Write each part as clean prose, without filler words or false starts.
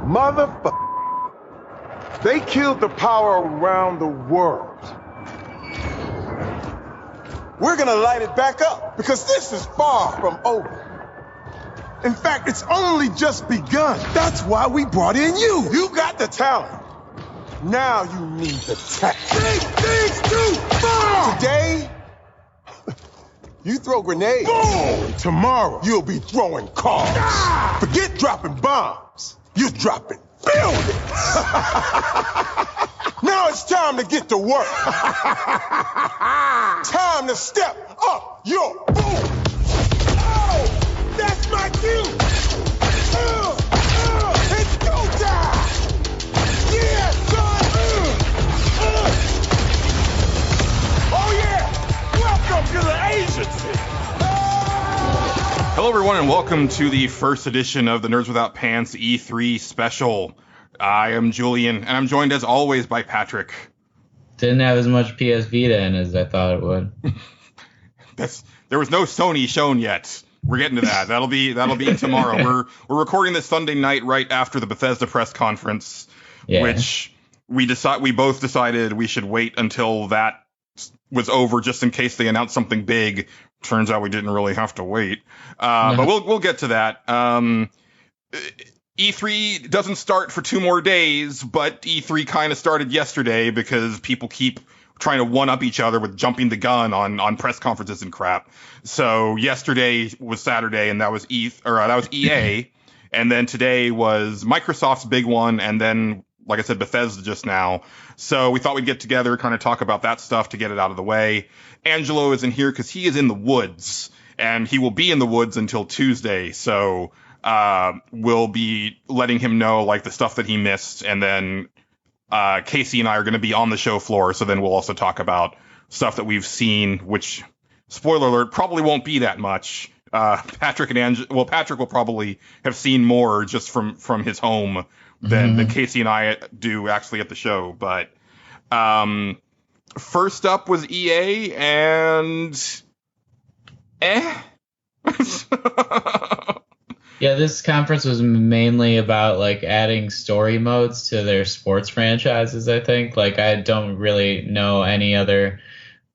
Motherfucker. They killed the power around the world. We're gonna light it back up because this is far from over. In fact, it's only just begun. That's why we brought in you. You got the talent. Now you need the tech. Big things too far! Today, you throw grenades. Boom! Tomorrow, you'll be throwing cars. Ah! Forget dropping bombs. You're dropping buildings. Now it's time to get to work. Time to step up your boom. Oh, that's my cue. It's go time. Yeah, son. Oh yeah. Welcome to the agency. Hello, everyone, and welcome to the first edition of the Nerds Without Pants E3 special. I am Julian, and I'm joined as always by Patrick. Didn't have as much PS Vita in as I thought it would. There was no Sony shown yet. We're getting to that. That'll be tomorrow. We're recording this Sunday night right after the Bethesda press conference, which we both decided we should wait until that was over, just in case they announced something big. Turns out we didn't really have to wait, but we'll get to that. E3 doesn't start for 2 more days, but E3 kind of started yesterday because people keep trying to one-up each other with jumping the gun on press conferences and crap. So yesterday was Saturday, and that was EA, and then today was Microsoft's big one, and then, like I said, Bethesda just now. So we thought we'd get together, kind of talk about that stuff to get it out of the way. Angelo isn't here because he is in the woods, and he will be in the woods until Tuesday. So we'll be letting him know like the stuff that he missed, and then Casey and I are going to be on the show floor. So then we'll also talk about stuff that we've seen, which, spoiler alert, probably won't be that much. Patrick will probably have seen more just from his home than Casey and I do actually at the show. But first up was EA, and Yeah, this conference was mainly about like adding story modes to their sports franchises, I think. Like, I don't really know any other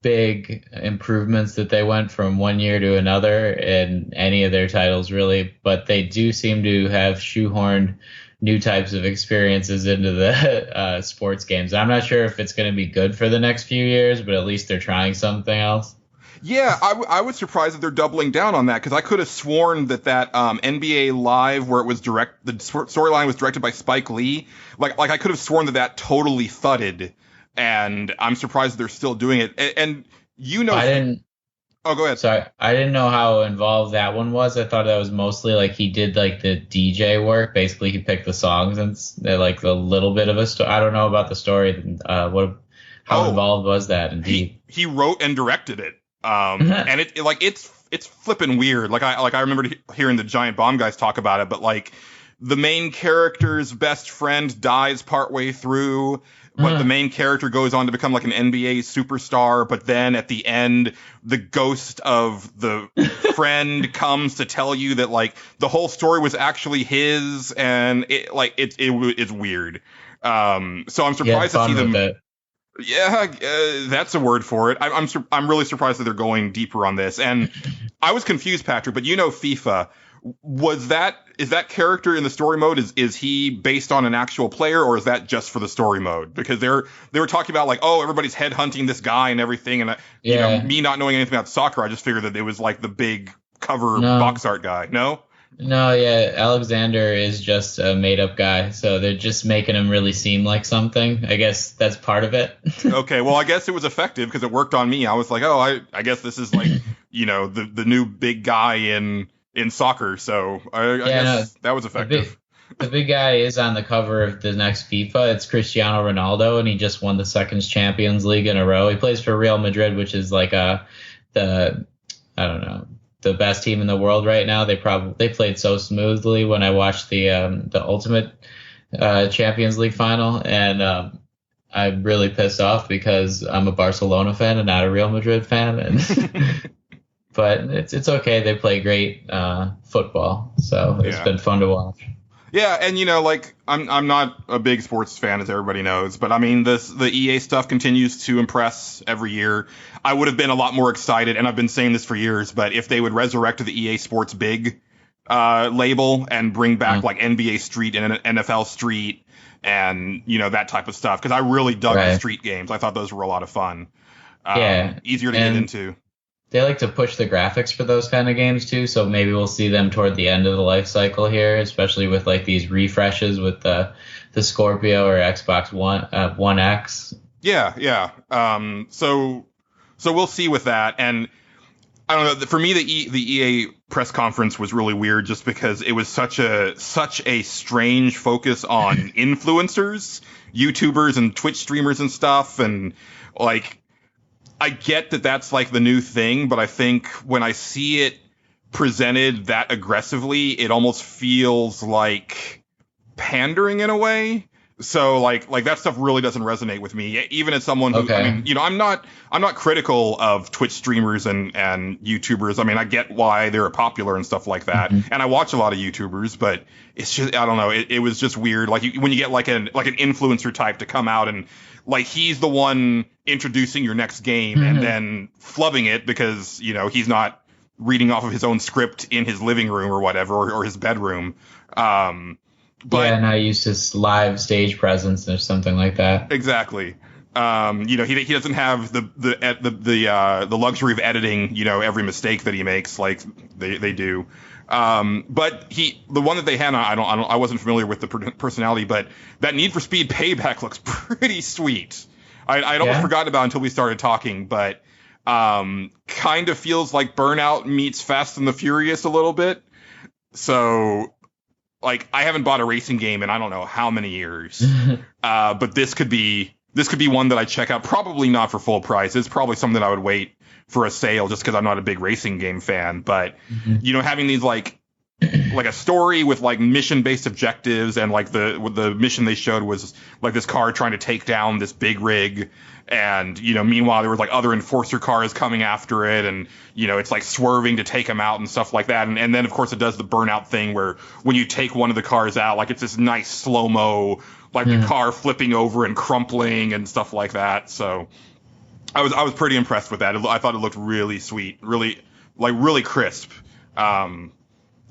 big improvements that they went from one year to another in any of their titles, really. But they do seem to have shoehorned new types of experiences into the sports games. I'm not sure if it's going to be good for the next few years, but at least they're trying something else. Yeah, I was surprised that they're doubling down on that, because I could have sworn that NBA Live, where it was the storyline was directed by Spike Lee, like I could have sworn that totally thudded, and I'm surprised that they're still doing it. And Oh, go ahead. Sorry, I didn't know how involved that one was. I thought that was mostly like he did like the DJ work. Basically, he picked the songs and like a little bit of a story. I don't know about the story. How involved was that? Indeed, he wrote and directed it. And it's flipping weird. Like I remember hearing the Giant Bomb guys talk about it, but like the main character's best friend dies partway through, but the main character goes on to become like an NBA superstar. But then at the end, the ghost of the friend comes to tell you that like the whole story was actually his, and it's weird. So I'm surprised to see them. Yeah, that's a word for it. I'm really surprised that they're going deeper on this. And I was confused, Patrick, but FIFA, is that character in the story mode, is he based on an actual player, or is that just for the story mode? Because they were talking about like, oh, everybody's headhunting this guy and everything, and me not knowing anything about soccer, I just figured that it was like the big cover box art guy. No, yeah, Alexander is just a made-up guy, so they're just making him really seem like something. I guess that's part of it. Okay, well, I guess it was effective because it worked on me. I was like, oh, I guess this is like, the new big guy in soccer, so I guess that was effective. The big guy is on the cover of the next FIFA. It's Cristiano Ronaldo, and he just won the second Champions League in a row. He plays for Real Madrid, which is like the best team in the world right now. They played so smoothly when I watched the Ultimate Champions League final, and I'm really pissed off because I'm a Barcelona fan and not a Real Madrid fan. And but it's okay. They play great football, so it's been fun to watch. Yeah, and like I'm not a big sports fan, as everybody knows, but I mean the EA stuff continues to impress every year. I would have been a lot more excited, and I've been saying this for years, but if they would resurrect the EA Sports Big label and bring back like NBA Street and NFL Street and that type of stuff, because I really dug the Street games. I thought those were a lot of fun. Easier to get into. They like to push the graphics for those kind of games too, so maybe we'll see them toward the end of the life cycle here, especially with like these refreshes with the Scorpio or Xbox One X. Yeah. So we'll see with that, and I don't know. For me, the EA press conference was really weird, just because it was such a strange focus on influencers, YouTubers, and Twitch streamers and stuff, and like. I get that that's like the new thing, but I think when I see it presented that aggressively, it almost feels like pandering in a way. So like that stuff really doesn't resonate with me, even as someone who, I mean, I'm not critical of Twitch streamers and YouTubers. I mean, I get why they're popular and stuff like that. Mm-hmm. And I watch a lot of YouTubers, but it's just, I don't know. It was just weird. Like when you get like an influencer type to come out and like he's the one introducing your next game and then flubbing it because, he's not reading off of his own script in his living room or whatever, or his bedroom. But and I used his live stage presence or something like that. Exactly. He doesn't have the luxury of editing, every mistake that he makes like they do. But the one that they had, I wasn't familiar with the personality, but that Need for Speed Payback looks pretty sweet. I'd almost forgotten about it until we started talking, but kind of feels like Burnout meets Fast and the Furious a little bit. So, like, I haven't bought a racing game in I don't know how many years, but this could be one that I check out. Probably not for full price. It's probably something I would wait for a sale, just because I'm not a big racing game fan. But having these like a story with like mission-based objectives, and like the mission they showed was like this car trying to take down this big rig, and meanwhile there was like other enforcer cars coming after it, and it's like swerving to take them out and stuff like that, and then of course it does the Burnout thing where when you take one of the cars out, like it's this nice slow-mo, like the car flipping over and crumpling and stuff like that. So I was pretty impressed with that. I thought it looked really sweet, really crisp.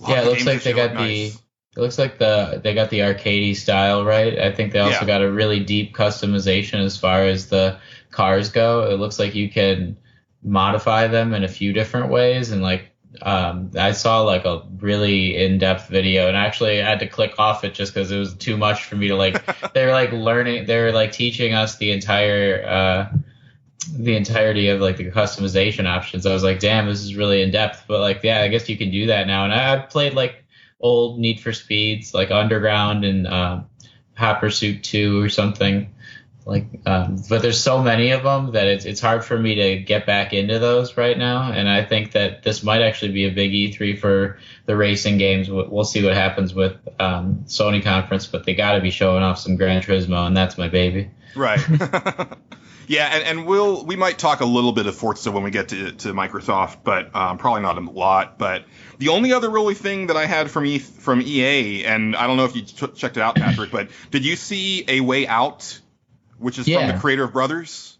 It looks like they got nice. It looks like they got the arcadey style, right? I think they also got a really deep customization as far as the cars go. It looks like you can modify them in a few different ways, and like I saw like a really in-depth video, and actually I had to click off it just because it was too much for me to like. They were like teaching us the entirety of like the customization options. I was like, damn, this is really in depth. But like, yeah, I guess you can do that now. And I've played like old Need for Speeds, like Underground and Hot Pursuit 2 or something. Like, but there's so many of them that it's hard for me to get back into those right now. And I think that this might actually be a big E3 for the racing games. We'll see what happens with Sony conference, but they got to be showing off some Gran Turismo, and that's my baby. Right. Yeah, and we might talk a little bit of Forza when we get to Microsoft, but probably not a lot. But the only other really thing that I had from EA, and I don't know if you checked it out, Patrick, but did you see A Way Out, which is from the creator of Brothers?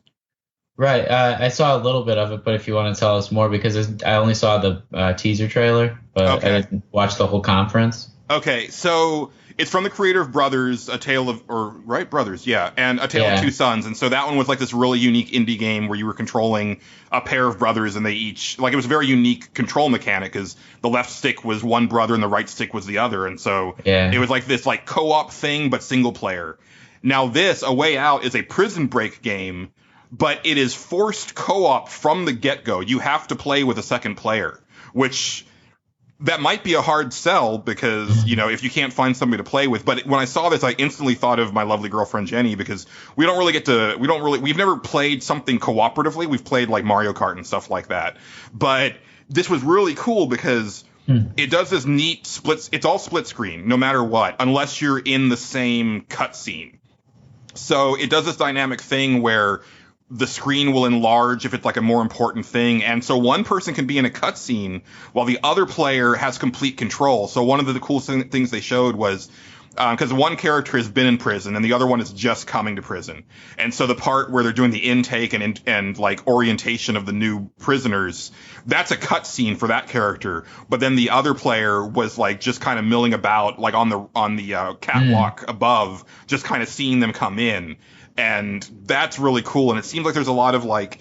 Right. I saw a little bit of it, but if you want to tell us more, because I only saw the teaser trailer, but I didn't watch the whole conference. Okay, so it's from the creator of Brothers, and A Tale of Two Sons. And so that one was like this really unique indie game where you were controlling a pair of brothers, and they each, like, it was a very unique control mechanic because the left stick was one brother and the right stick was the other. And so it was like this like co-op thing, but single player. Now this, A Way Out, is a Prison Break game, but it is forced co-op from the get-go. You have to play with a second player, which that might be a hard sell because, if you can't find somebody to play with. But when I saw this, I instantly thought of my lovely girlfriend Jenny, because we've never played something cooperatively. We've played like Mario Kart and stuff like that. But this was really cool because it does this neat it's all split screen, no matter what, unless you're in the same cutscene. So it does this dynamic thing where the screen will enlarge if it's like a more important thing. And so one person can be in a cutscene while the other player has complete control. So one of the cool things they showed was, because one character has been in prison and the other one is just coming to prison. And so the part where they're doing the intake and like orientation of the new prisoners, that's a cutscene for that character. But then the other player was like just kind of milling about like on the catwalk above, just kind of seeing them come in. And that's really cool. And it seems like there's a lot of like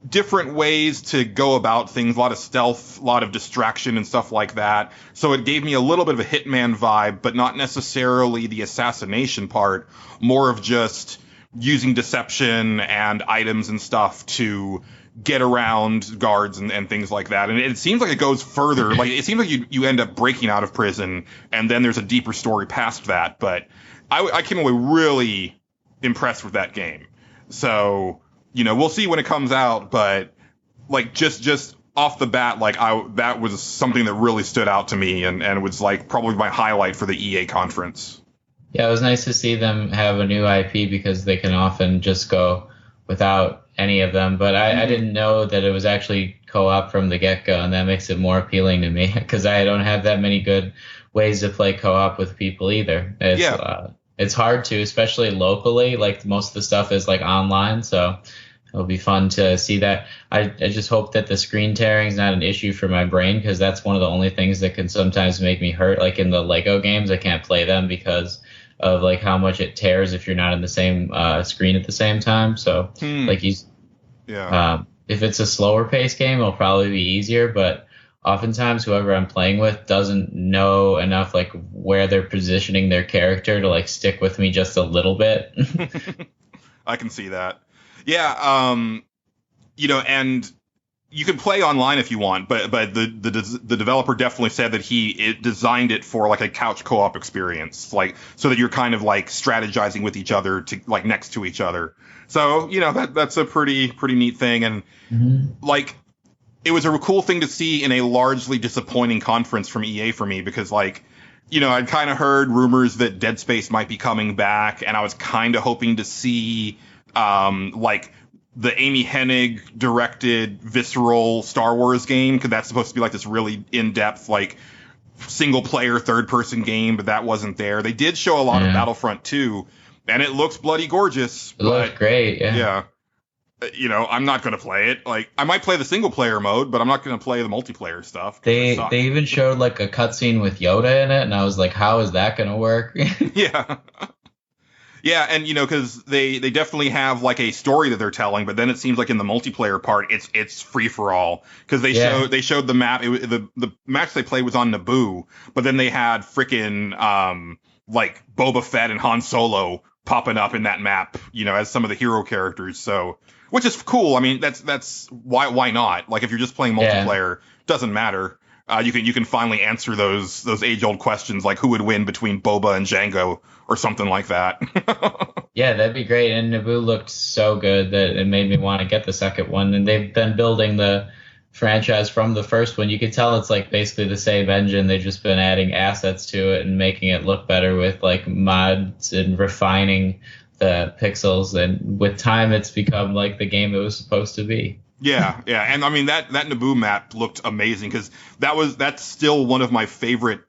different ways to go about things, a lot of stealth, a lot of distraction and stuff like that. So it gave me a little bit of a Hitman vibe, but not necessarily the assassination part, more of just using deception and items and stuff to get around guards and things like that. And it seems like it goes further. Like it seems like you end up breaking out of prison and then there's a deeper story past that. But I came away really impressed with that game. So, we'll see when it comes out, but like just off the bat, like that was something that really stood out to me and was like probably my highlight for the EA conference. Yeah, it was nice to see them have a new IP because they can often just go without any of them. But I didn't know that it was actually co-op from the get-go, and that makes it more appealing to me because I don't have that many good ways to play co-op with people either. It's hard to, especially locally. Like most of the stuff is like online, so it'll be fun to see that. I just hope that the screen tearing is not an issue for my brain because that's one of the only things that can sometimes make me hurt. Like in the Lego games, I can't play them because of like how much it tears if you're not in the same screen at the same time. So if it's a slower paced game, it'll probably be easier, but oftentimes whoever I'm playing with doesn't know enough like where they're positioning their character to like stick with me just a little bit. I can see that. Yeah, and you can play online if you want, but the developer definitely said that it designed it for like a couch co-op experience, like so that you're kind of like strategizing with each other to like next to each other. So that's a pretty neat thing, and like it was a cool thing to see in a largely disappointing conference from EA for me because like I'd kind of heard rumors that Dead Space might be coming back, and I was kind of hoping to see like the Amy Hennig directed visceral Star Wars game, because that's supposed to be like this really in-depth like single player third person game, but that wasn't there. They did show a lot of Battlefront 2, and it looks bloody gorgeous. It looked great. Yeah. I'm not going to play it. Like, I might play the single player mode, but I'm not going to play the multiplayer stuff. They even showed like a cutscene with Yoda in it, and I was like, how is that going to work? Yeah. Yeah, and because they definitely have like a story that they're telling, but then it seems like in the multiplayer part, it's free for all because they showed the map. The match they played was on Naboo, but then they had freaking like Boba Fett and Han Solo popping up in that map, as some of the hero characters. So, which is cool. I mean, that's why not? Like if you're just playing multiplayer, doesn't matter. You can finally answer those age-old questions like who would win between Boba and Jango or something like that. Yeah, that'd be great. And Naboo looked so good that it made me want to get the second one. And they've been building the franchise from the first one. You could tell it's like basically the same engine. They've just been adding assets to it and making it look better with like mods and refining the pixels. And with time, it's become like the game it was supposed to be. Yeah, and I mean that Naboo map looked amazing because that's still one of my favorite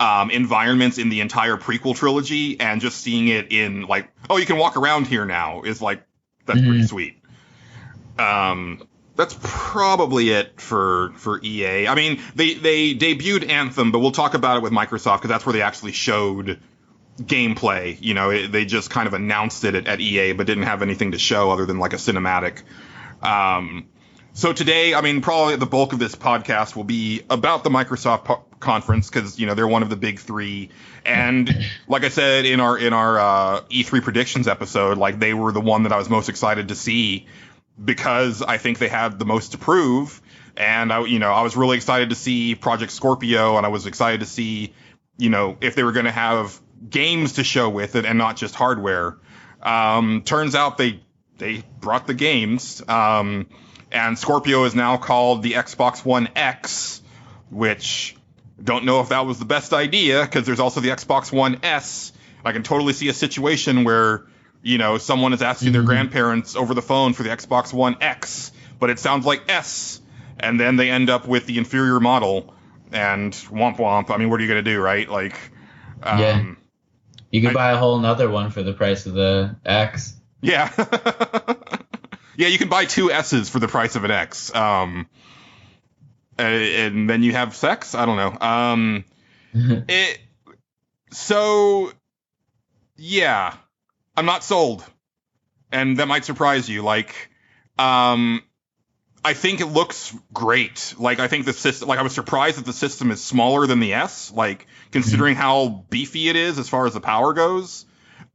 environments in the entire prequel trilogy, and just seeing it in like, oh, you can walk around here now is like that's pretty sweet. That's probably it for EA. I mean, they debuted Anthem, but we'll talk about it with Microsoft because that's where they actually showed gameplay. They just kind of announced it at EA, but didn't have anything to show other than like a cinematic. So today, I mean, probably the bulk of this podcast will be about the Microsoft conference because, they're one of the big three. And like I said in our E3 predictions episode, like they were the one that I was most excited to see because I think they had the most to prove. And I was really excited to see Project Scorpio, and I was excited to see, if they were going to have games to show with it and not just hardware. Turns out they brought the games, and Scorpio is now called the Xbox One X, which don't know if that was the best idea because there's also the Xbox One S. I can totally see a situation where someone is asking their grandparents over the phone for the Xbox One X, but it sounds like S, and then they end up with the inferior model, and womp womp. I mean, what are you going to do, right? Like, you could buy a whole nother one for the price of the X. Yeah. Yeah, you can buy 2 S's for the price of an X. And then you have sex? I don't know. So, yeah, I'm not sold. And that might surprise you. Like, I think it looks great. Like, I think the system, like, I was surprised that the system is smaller than the S, like, considering how beefy it is as far as the power goes.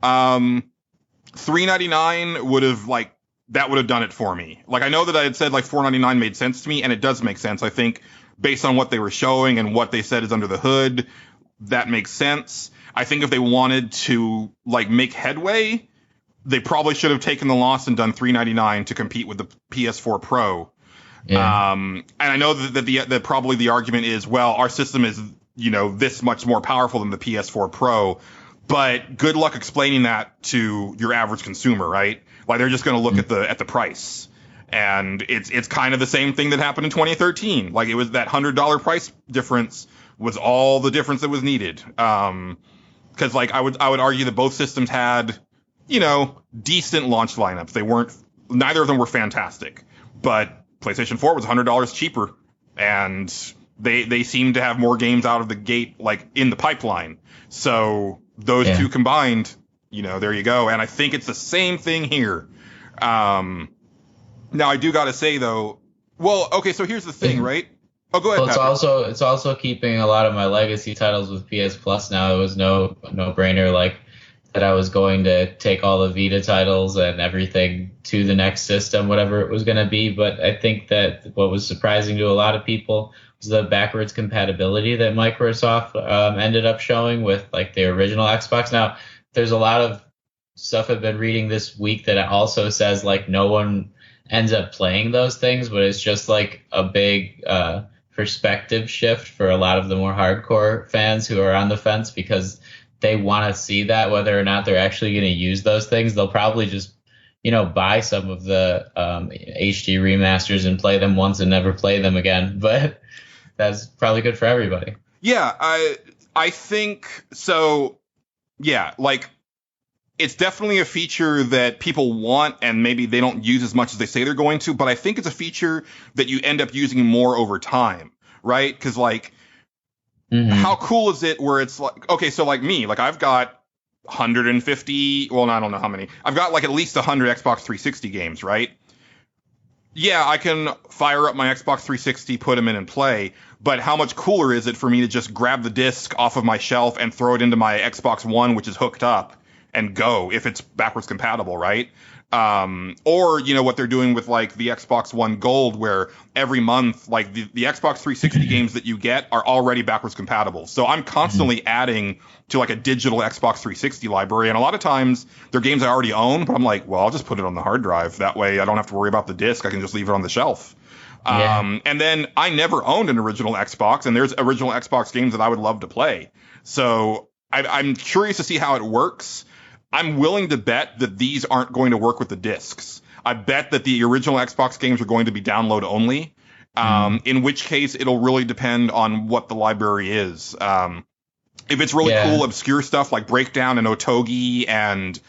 $399 would have, like, that would have done it for me. Like, I know that I had said, like, $499 made sense to me, and it does make sense. I think, based on what they were showing and what they said is under the hood, that makes sense. I think if they wanted to, like, make headway, they probably should have taken the loss and done $399 to compete with the PS4 Pro. Yeah. And I know that probably the argument is, well, our system is, this much more powerful than the PS4 Pro. But good luck explaining that to your average consumer, right? Like, they're just going to look at the price, and it's kind of the same thing that happened in 2013. Like, it was that $100 price difference was all the difference that was needed. Because like I would argue that both systems had, decent launch lineups. Neither of them were fantastic, but PlayStation 4 was $100 cheaper, and they seemed to have more games out of the gate, like, in the pipeline. So those two combined, there you go. And I think it's the same thing here. Now, I do got to say, though, well, okay, so here's the thing, right? Oh, go ahead, Patrick. It's also keeping a lot of my legacy titles with PS Plus now. It was no brainer, like, that I was going to take all the Vita titles and everything to the next system, whatever it was going to be. But I think that what was surprising to a lot of people was the backwards compatibility that Microsoft ended up showing with, like, the original Xbox. Now, there's a lot of stuff I've been reading this week that also says, like, no one ends up playing those things, but it's just, like, a big perspective shift for a lot of the more hardcore fans who are on the fence, because they want to see that whether or not they're actually going to use those things. They'll probably just, buy some of the HD remasters and play them once and never play them again. But that's probably good for everybody. Yeah, I think so. Yeah, like, it's definitely a feature that people want, and maybe they don't use as much as they say they're going to, but I think it's a feature that you end up using more over time, right? Because, like, how cool is it where it's like, okay, so like me, like, I've got 150, well, I don't know how many. I've got, like, at least 100 Xbox 360 games, right? Yeah, I can fire up my Xbox 360, put them in and play, but how much cooler is it for me to just grab the disc off of my shelf and throw it into my Xbox One, which is hooked up, and go, if it's backwards compatible, right? Or, what they're doing with, like, the Xbox One Gold, where every month, like, the Xbox 360 games that you get are already backwards compatible. So I'm constantly adding to, like, a digital Xbox 360 library, and a lot of times they're games I already own, but I'm like, well, I'll just put it on the hard drive. That way I don't have to worry about the disc. I can just leave it on the shelf. And then I never owned an original Xbox, and there's original Xbox games that I would love to play. So I'm curious to see how it works. I'm willing to bet that these aren't going to work with the discs. I bet that the original Xbox games are going to be download only, in which case it'll really depend on what the library is. If it's really cool, obscure stuff like Breakdown and Otogi and,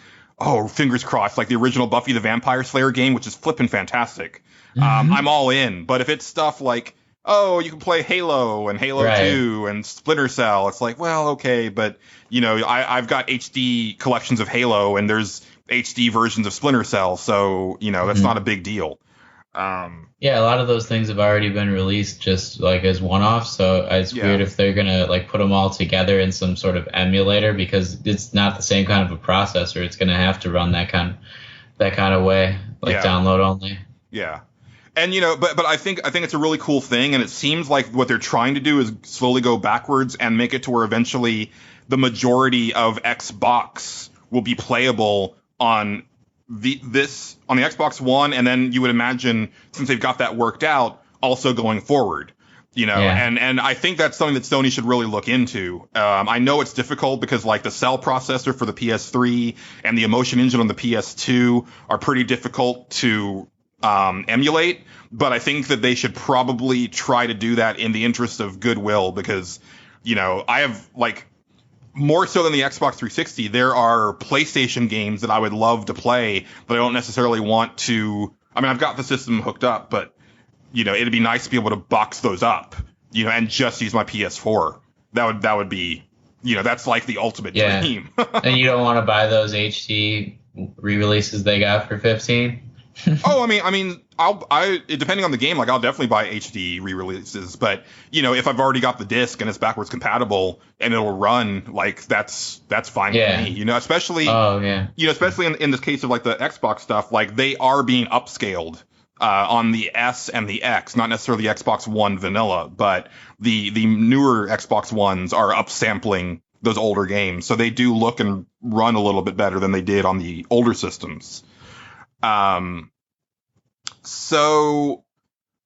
fingers crossed, like the original Buffy the Vampire Slayer game, which is flippin' fantastic, I'm all in. But if it's stuff like, you can play Halo and Halo 2 and Splinter Cell, it's like, well, okay, but, I've got HD collections of Halo, and there's HD versions of Splinter Cell, so, that's not a big deal. A lot of those things have already been released just, like, as one-offs, so it's weird if they're gonna, like, put them all together in some sort of emulator, because it's not the same kind of a processor. It's gonna have to run that kind of way, like, download only. Yeah. And, but I think it's a really cool thing, and it seems like what they're trying to do is slowly go backwards and make it to where eventually the majority of Xbox will be playable on the Xbox One, and then you would imagine, since they've got that worked out, also going forward. Yeah. and I think that's something that Sony should really look into. I know it's difficult because like the cell processor for the PS3 and the Emotion Engine on the PS2 are pretty difficult to emulate, but I think that they should probably try to do that in the interest of goodwill because, I have like more so than the Xbox 360, there are PlayStation games that I would love to play, but I don't necessarily want to. I mean, I've got the system hooked up, but it'd be nice to be able to box those up, and just use my PS4. That would be, that's like the ultimate dream. And you don't want to buy those HD re-releases they got for 15? Oh, I mean, depending on the game, like I'll definitely buy HD re-releases, but if I've already got the disc and it's backwards compatible and it'll run, like that's fine with me, especially, especially in this case of like the Xbox stuff, like they are being upscaled on the S and the X, not necessarily the Xbox One vanilla, but the newer Xbox Ones are upsampling those older games, so they do look and run a little bit better than they did on the older systems. So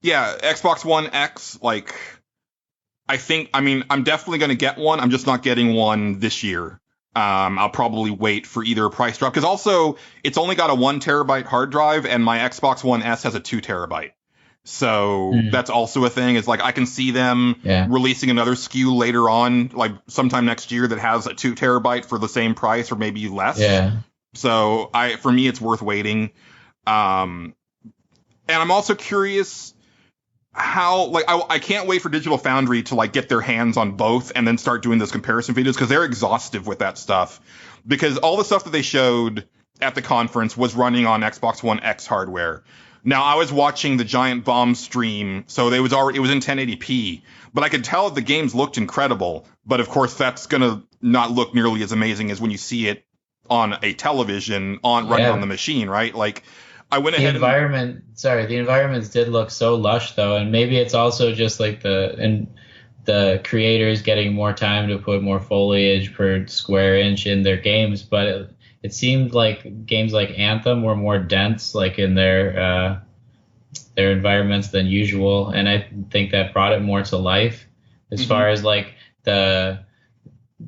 yeah, Xbox One X, like I'm definitely going to get one. I'm just not getting one this year. I'll probably wait for either a price drop because also it's only got a 1 terabyte hard drive and my Xbox One S has a 2 terabyte. So that's also a thing is like I can see them releasing another SKU later on, like sometime next year that has a 2 terabyte for the same price or maybe less. Yeah. So for me, it's worth waiting. And I'm also curious how, like, I can't wait for Digital Foundry to like get their hands on both and then start doing those comparison videos because they're exhaustive with that stuff. Because all the stuff that they showed at the conference was running on Xbox One X hardware. Now I was watching the Giant Bomb stream, so it was in 1080p, but I could tell the games looked incredible. But of course, that's gonna not look nearly as amazing as when you see it on a television running on the machine, right? Like. I went ahead. The environments did look so lush though, and maybe it's also just like the creators getting more time to put more foliage per square inch in their games. But it seemed like games like Anthem were more dense, like in their environments than usual, and I think that brought it more to life. As far as like the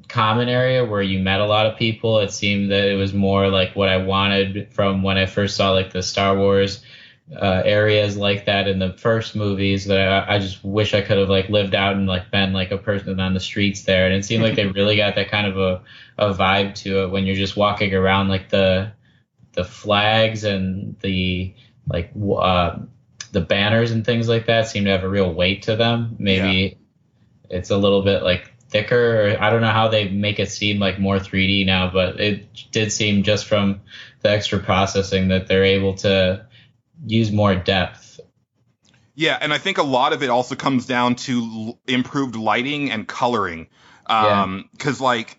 common area where you met a lot of people, it seemed that it was more like what I wanted from when I first saw like the Star Wars areas like that in the first movies that I just wish I could have like lived out and like been like a person on the streets there. And it seemed like they really got that kind of a vibe to it when you're just walking around, like the flags and the like the banners and things like that seem to have a real weight to them. Maybe it's a little bit like thicker, or I don't know how they make it seem like more 3D now, but it did seem just from the extra processing that they're able to use more depth. Yeah, and I think a lot of it also comes down to improved lighting and coloring. Because like,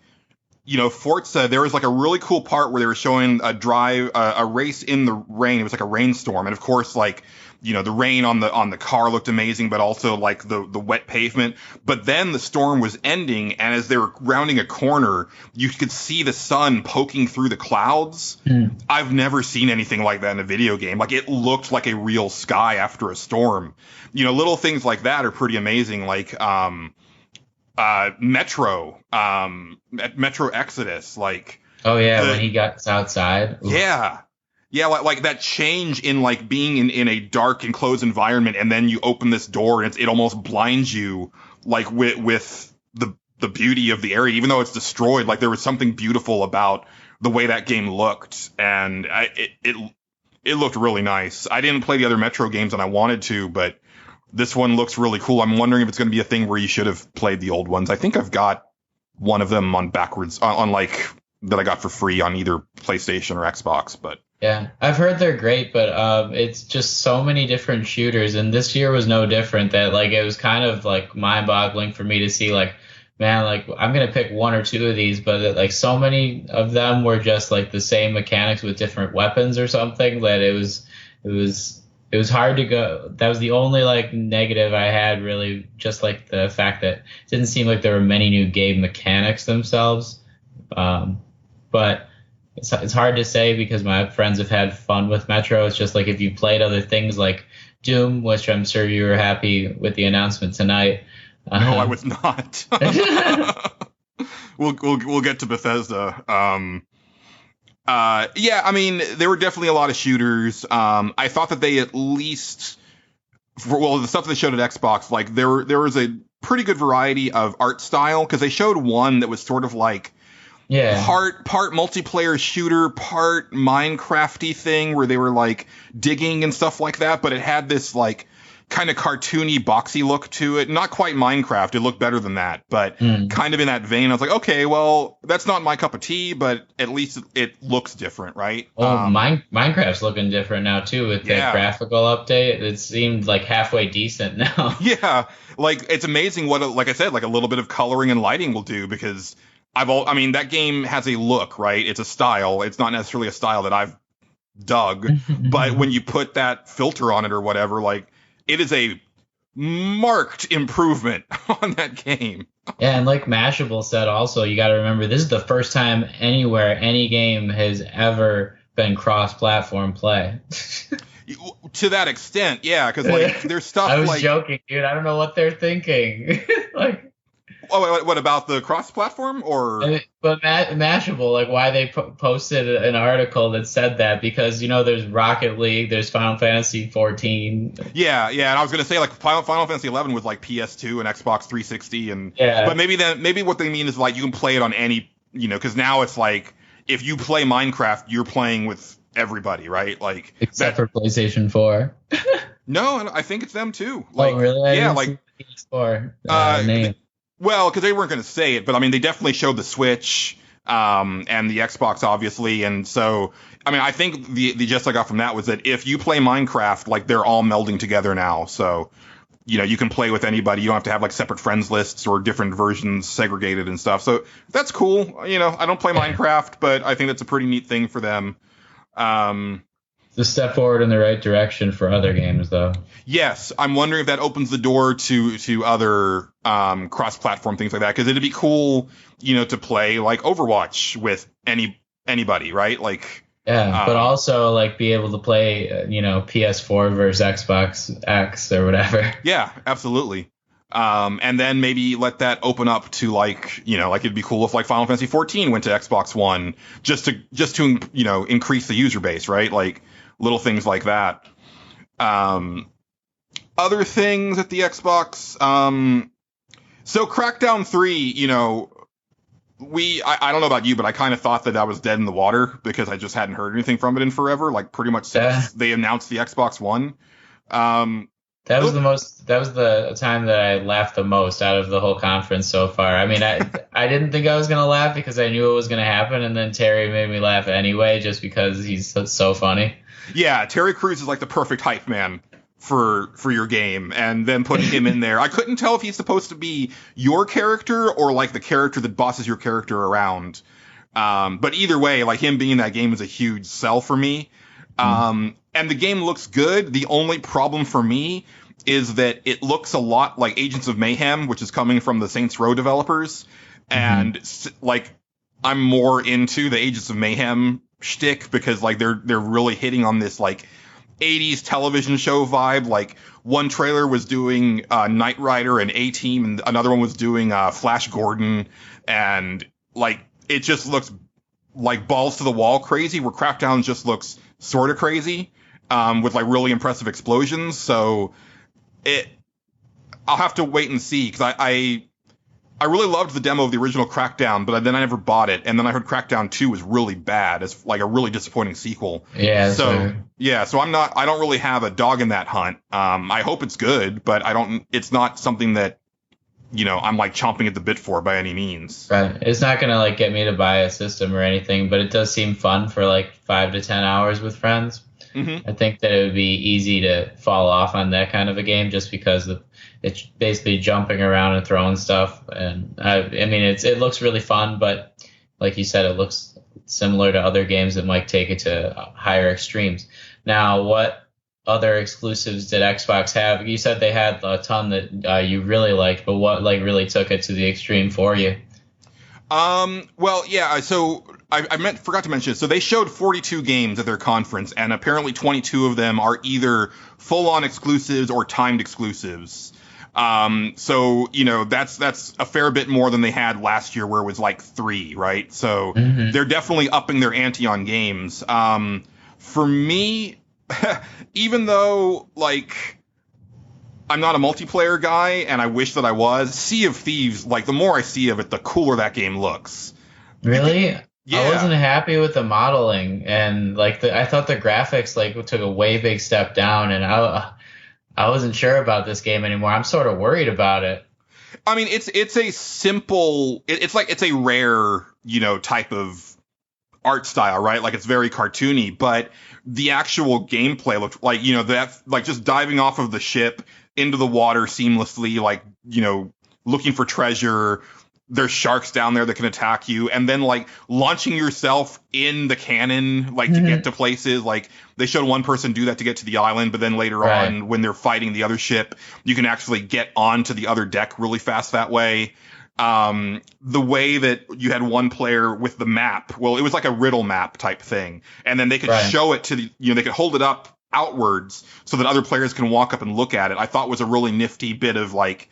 Forza, there was like a really cool part where they were showing a race in the rain. It was like a rainstorm, and of course, like, the rain on the car looked amazing, but also like the wet pavement. But then the storm was ending, and as they were rounding a corner, you could see the sun poking through the clouds. I've never seen anything like that in a video game. Like, it looked like a real sky after a storm. Little things like that are pretty amazing. Like Metro Exodus, like. Oh yeah, when he got outside. Oof. Yeah, like that change in like being in a dark enclosed environment, and then you open this door and it almost blinds you, like with the beauty of the area, even though it's destroyed. Like there was something beautiful about the way that game looked, and it looked really nice. I didn't play the other Metro games, and I wanted to, but this one looks really cool. I'm wondering if it's going to be a thing where you should have played the old ones. I think I've got one of them on backwards on like that I got for free on either PlayStation or Xbox, but. Yeah, I've heard they're great, but it's just so many different shooters, and this year was no different. That like it was kind of like mind-boggling for me to see, like, man, like I'm gonna pick one or two of these, but like so many of them were just like the same mechanics with different weapons or something that it was hard to go. That was the only like negative I had, really, just like the fact that it didn't seem like there were many new game mechanics themselves, but. It's hard to say because my friends have had fun with Metro. It's just like if you played other things like Doom, which I'm sure you were happy with the announcement tonight. No, I was not. We'll get to Bethesda. Yeah, I mean, there were definitely a lot of shooters. I thought that they at least, the stuff they showed at Xbox, like there was a pretty good variety of art style, because they showed one that was sort of like part multiplayer shooter, part Minecrafty thing where they were like digging and stuff like that, but it had this like kind of cartoony, boxy look to it. Not quite Minecraft. It looked better than that, but kind of in that vein. I was like, okay, well, that's not my cup of tea, but at least it looks different, right? Well, Minecraft's looking different now, too, with the graphical update. It seemed like halfway decent now. Yeah, like, it's amazing what, like I said, like a little bit of coloring and lighting will do, because I mean, that game has a look, right? It's a style. It's not necessarily a style that I've dug, but when you put that filter on it or whatever, like, it is a marked improvement on that game. Yeah, and like Mashable said also, you got to remember, this is the first time anywhere any game has ever been cross-platform play. To that extent, yeah, because like there's stuff I was like... joking, dude. I don't know what they're thinking. Like... Oh, what about the cross-platform, or? But Mashable, like why they posted an article that said that, because there's Rocket League, there's Final Fantasy 14. Yeah, and I was gonna say like Final Fantasy 11 was like PS2 and Xbox 360, and but maybe what they mean is like you can play it on any, because now it's like if you play Minecraft, you're playing with everybody, right? Like except for PlayStation 4. No, I think it's them too. Like, oh really? Yeah, like PS4 name. Well, because they weren't going to say it, but I mean, they definitely showed the Switch and the Xbox, obviously. And so, I mean, I think the gist I got from that was that if you play Minecraft, like they're all melding together now. So, you can play with anybody. You don't have to have like separate friends lists or different versions segregated and stuff. So that's cool. I don't play Minecraft, but I think that's a pretty neat thing for them. It's a step forward in the right direction for other games, though. Yes, I'm wondering if that opens the door to other cross-platform things like that, because it'd be cool, to play like Overwatch with anybody, right? Like, but also like be able to play, PS4 versus Xbox X or whatever. Yeah, absolutely. And then maybe let that open up to like, like it'd be cool if like Final Fantasy 14 went to Xbox One just to increase the user base, right? Like little things like that. Other things at the Xbox. So Crackdown 3, I don't know about you, but I kind of thought that was dead in the water because I just hadn't heard anything from it in forever, like pretty much since they announced the Xbox One. That was the time that I laughed the most out of the whole conference so far. I mean, I didn't think I was going to laugh because I knew it was going to happen, and then Terry made me laugh anyway just because he's so funny. Yeah, Terry Crews is like the perfect hype man for your game, and then putting him in there. I couldn't tell if he's supposed to be your character or like the character that bosses your character around. But either way, like him being in that game is a huge sell for me. And the game looks good. The only problem for me is that it looks a lot like Agents of Mayhem, which is coming from the Saints Row developers. And like, I'm more into the Agents of Mayhem shtick because like they're really hitting on this like 80s television show vibe. Like one trailer was doing Knight Rider and A-Team, and another one was doing Flash Gordon, and like it just looks like balls to the wall crazy, where Crackdown just looks sort of crazy with like really impressive explosions. So I'll have to wait and see, because I really loved the demo of the original Crackdown, but then I never bought it. And then I heard Crackdown 2 was really bad. It's like a really disappointing sequel. Yeah. So I don't really have a dog in that hunt. I hope it's good, but it's not something that, I'm like chomping at the bit for by any means. Right. It's not going to like get me to buy a system or anything, but it does seem fun for like 5 to 10 hours with friends. I think that it would be easy to fall off on that kind of a game just because it's basically jumping around and throwing stuff. And I mean, it looks really fun, but like you said, it looks similar to other games that might take it to higher extremes. Now, what other exclusives did Xbox have? You said they had a ton that you really liked, but what like really took it to the extreme for you? Well, yeah. So forgot to mention it. So they showed 42 games at their conference, and apparently 22 of them are either full-on exclusives or timed exclusives. So, that's a fair bit more than they had last year, where it was like 3, right? So they're definitely upping their ante on games. For me, even though, like, I'm not a multiplayer guy, and I wish that I was, Sea of Thieves, like, the more I see of it, the cooler that game looks. Really? Yeah. I wasn't happy with the modeling, and like I thought the graphics like took a way big step down, and I wasn't sure about this game anymore. I'm sort of worried about it. I mean, it's a simple, it's a rare, type of art style, right? Like, it's very cartoony, but the actual gameplay looked like, that, like, just diving off of the ship into the water seamlessly, like, looking for treasure. There's sharks down there that can attack you, and then, like, launching yourself in the cannon, like, to get to places. Like, they showed one person do that to get to the island, but then later on, when they're fighting the other ship, you can actually get onto the other deck really fast that way. The way that you had one player with the map, well, it was like a riddle map type thing, and then they could show it to they could hold it up outwards so that other players can walk up and look at it. I thought was a really nifty bit of, like,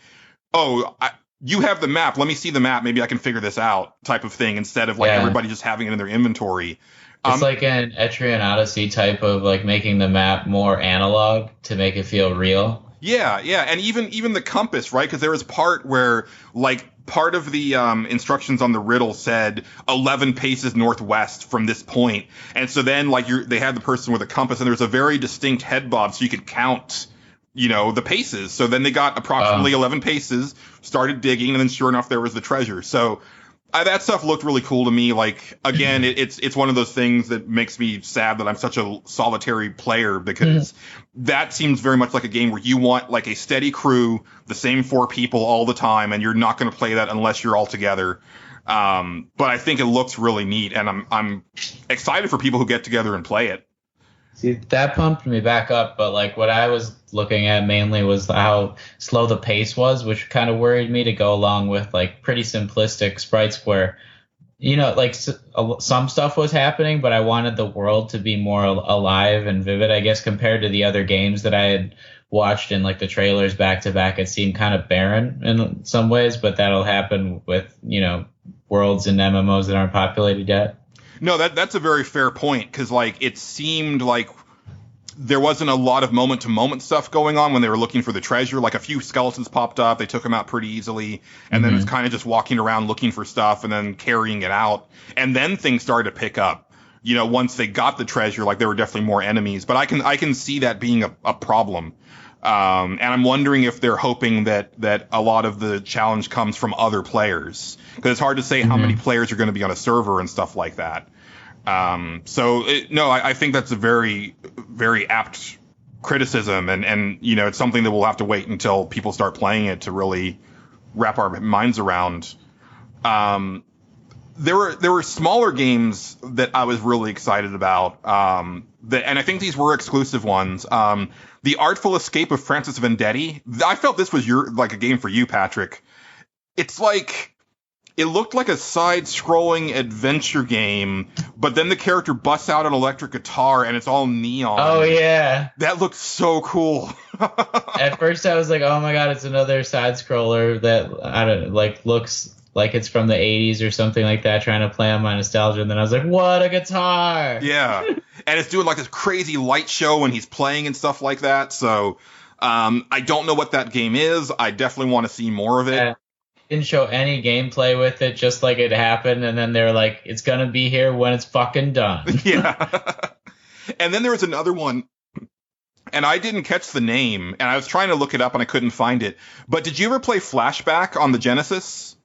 you have the map, let me see the map, maybe I can figure this out type of thing, instead of, like, everybody just having it in their inventory. It's like an Etrian Odyssey type of, like, making the map more analog to make it feel real. Yeah, and even the compass, right? Because there was part where, like, part of the instructions on the riddle said 11 paces northwest from this point, and so then, like, they had the person with a compass, and there was a very distinct head bob, so you could count the paces. So then they got approximately 11 paces, started digging, and then sure enough, there was the treasure. So that stuff looked really cool to me. Like, again, it's one of those things that makes me sad that I'm such a solitary player, because that seems very much like a game where you want, like, a steady crew, the same 4 people all the time, and you're not going to play that unless you're all together. But I think it looks really neat, and I'm excited for people who get together and play it. See, that pumped me back up, but, like, what I was looking at mainly was how slow the pace was, which kind of worried me, to go along with, like, pretty simplistic sprites where, like, some stuff was happening, but I wanted the world to be more alive and vivid, I guess, compared to the other games that I had watched in, like, the trailers back to back. It seemed kind of barren in some ways, but that'll happen with, worlds and MMOs that aren't populated yet. No, that's a very fair point, because, like, it seemed like there wasn't a lot of moment-to-moment stuff going on when they were looking for the treasure. Like, a few skeletons popped up, they took them out pretty easily, and then it's kind of just walking around looking for stuff and then carrying it out. And then things started to pick up. Once they got the treasure, like, there were definitely more enemies. But I can see that being a problem. And I'm wondering if they're hoping that a lot of the challenge comes from other players, because it's hard to say how many players are going to be on a server and stuff like that. I think that's a very, very apt criticism, and it's something that we'll have to wait until people start playing it to really wrap our minds around. There were smaller games that I was really excited about, and I think these were exclusive ones. The Artful Escape of Francis Vendetti. I felt this was a game for you, Patrick. It's like, it looked like a side-scrolling adventure game, but then the character busts out an electric guitar and it's all neon. Oh, yeah. That looked so cool. At first I was like, oh my god, it's another side-scroller that looks like it's from the 80s or something like that, trying to play on my nostalgia. And then I was like, what, a guitar! Yeah. And it's doing, like, this crazy light show when he's playing and stuff like that. So I don't know what that game is. I definitely want to see more of it. Didn't show any gameplay with it, just like it happened, and then they're like, it's gonna be here when it's fucking done. Yeah. And then there was another one, and I didn't catch the name, and I was trying to look it up and I couldn't find it. But did you ever play Flashback on the Genesis?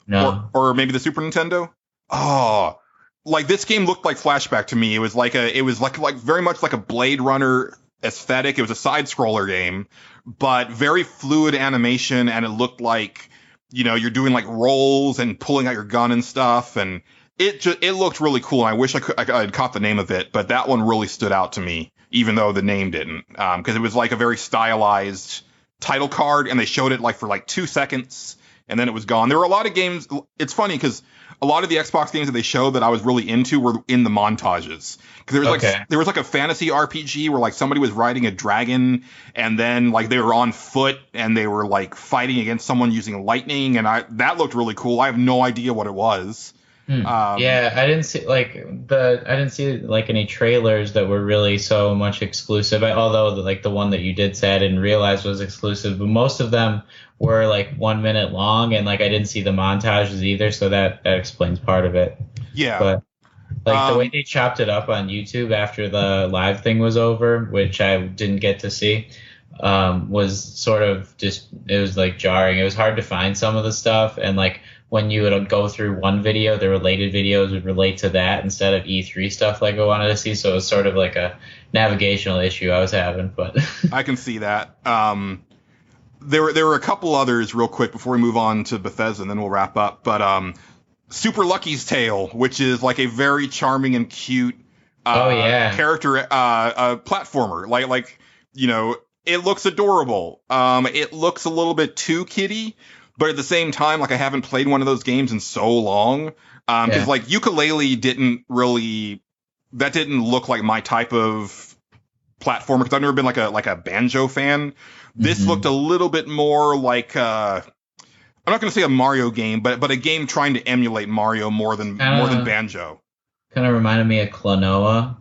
No. Or maybe the Super Nintendo? Oh, like, this game looked like Flashback to me. It was like very much like a Blade Runner aesthetic. It was a side scroller game, but very fluid animation, and it looked like, you're doing, like, rolls and pulling out your gun and stuff, and it looked really cool. And I wish I'd caught the name of it, but that one really stood out to me, even though the name didn't, because it was like a very stylized title card, and they showed it, like, for like 2 seconds, and then it was gone. There were a lot of games. It's funny because a lot of the Xbox games that they showed that I was really into were in the montages. Because there was like a fantasy RPG where like somebody was riding a dragon, and then like they were on foot and they were like fighting against someone using lightning, and that looked really cool. I have no idea what it was. Yeah, I didn't see like any trailers that were really so much exclusive. Although the one that you did say I didn't realize was exclusive, but most of them were like 1 minute long, and like I didn't see the montages either, so that explains part of it. Yeah. But like the way they chopped it up on YouTube after the live thing was over, which I didn't get to see, was sort of just, it was like jarring. It was hard to find some of the stuff, and like when you would go through one video, the related videos would relate to that instead of E3 stuff like I wanted to see. So it was sort of like a navigational issue I was having. But I can see that. There were a couple others real quick before we move on to Bethesda, and then we'll wrap up. But Super Lucky's Tale, which is like a very charming and cute character platformer. Like it looks adorable. It looks a little bit too kiddie. But at the same time, like I haven't played one of those games in so long, because like Yooka-Laylee didn't look like my type of platformer, because I've never been like a Banjo fan. This looked a little bit more like I'm not going to say a Mario game, but a game trying to emulate Mario more than Banjo. Kind of reminded me of Klonoa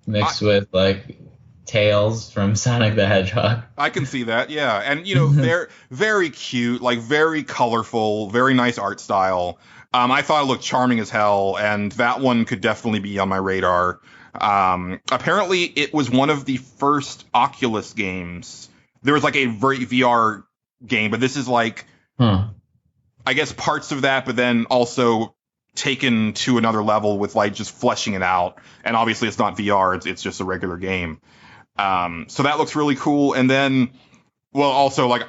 mixed with like Tails from Sonic the Hedgehog. I can see that, yeah. And, they're very cute, like very colorful, very nice art style. I thought it looked charming as hell, and that one could definitely be on my radar. Apparently, it was one of the first Oculus games. There was like a VR game, but this is like, I guess, parts of that, but then also taken to another level with like just fleshing it out. And obviously, it's not VR; it's just a regular game. So that looks really cool. And then, well, also like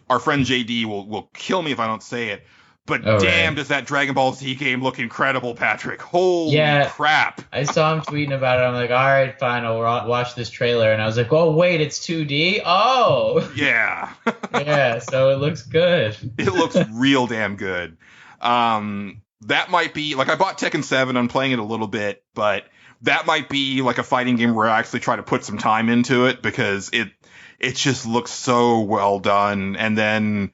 our friend JD will kill me if I don't say it, but damn, does that Dragon Ball Z game look incredible, Patrick? Holy crap. I saw him tweeting about it. I'm like, all right, fine, I'll watch this trailer. And I was like, oh, wait, it's 2D? Oh. Yeah. Yeah, so it looks good. It looks real damn good. That might be, like I bought Tekken 7, I'm playing it a little bit, but that might be like a fighting game where I actually try to put some time into it, because it just looks so well done. And then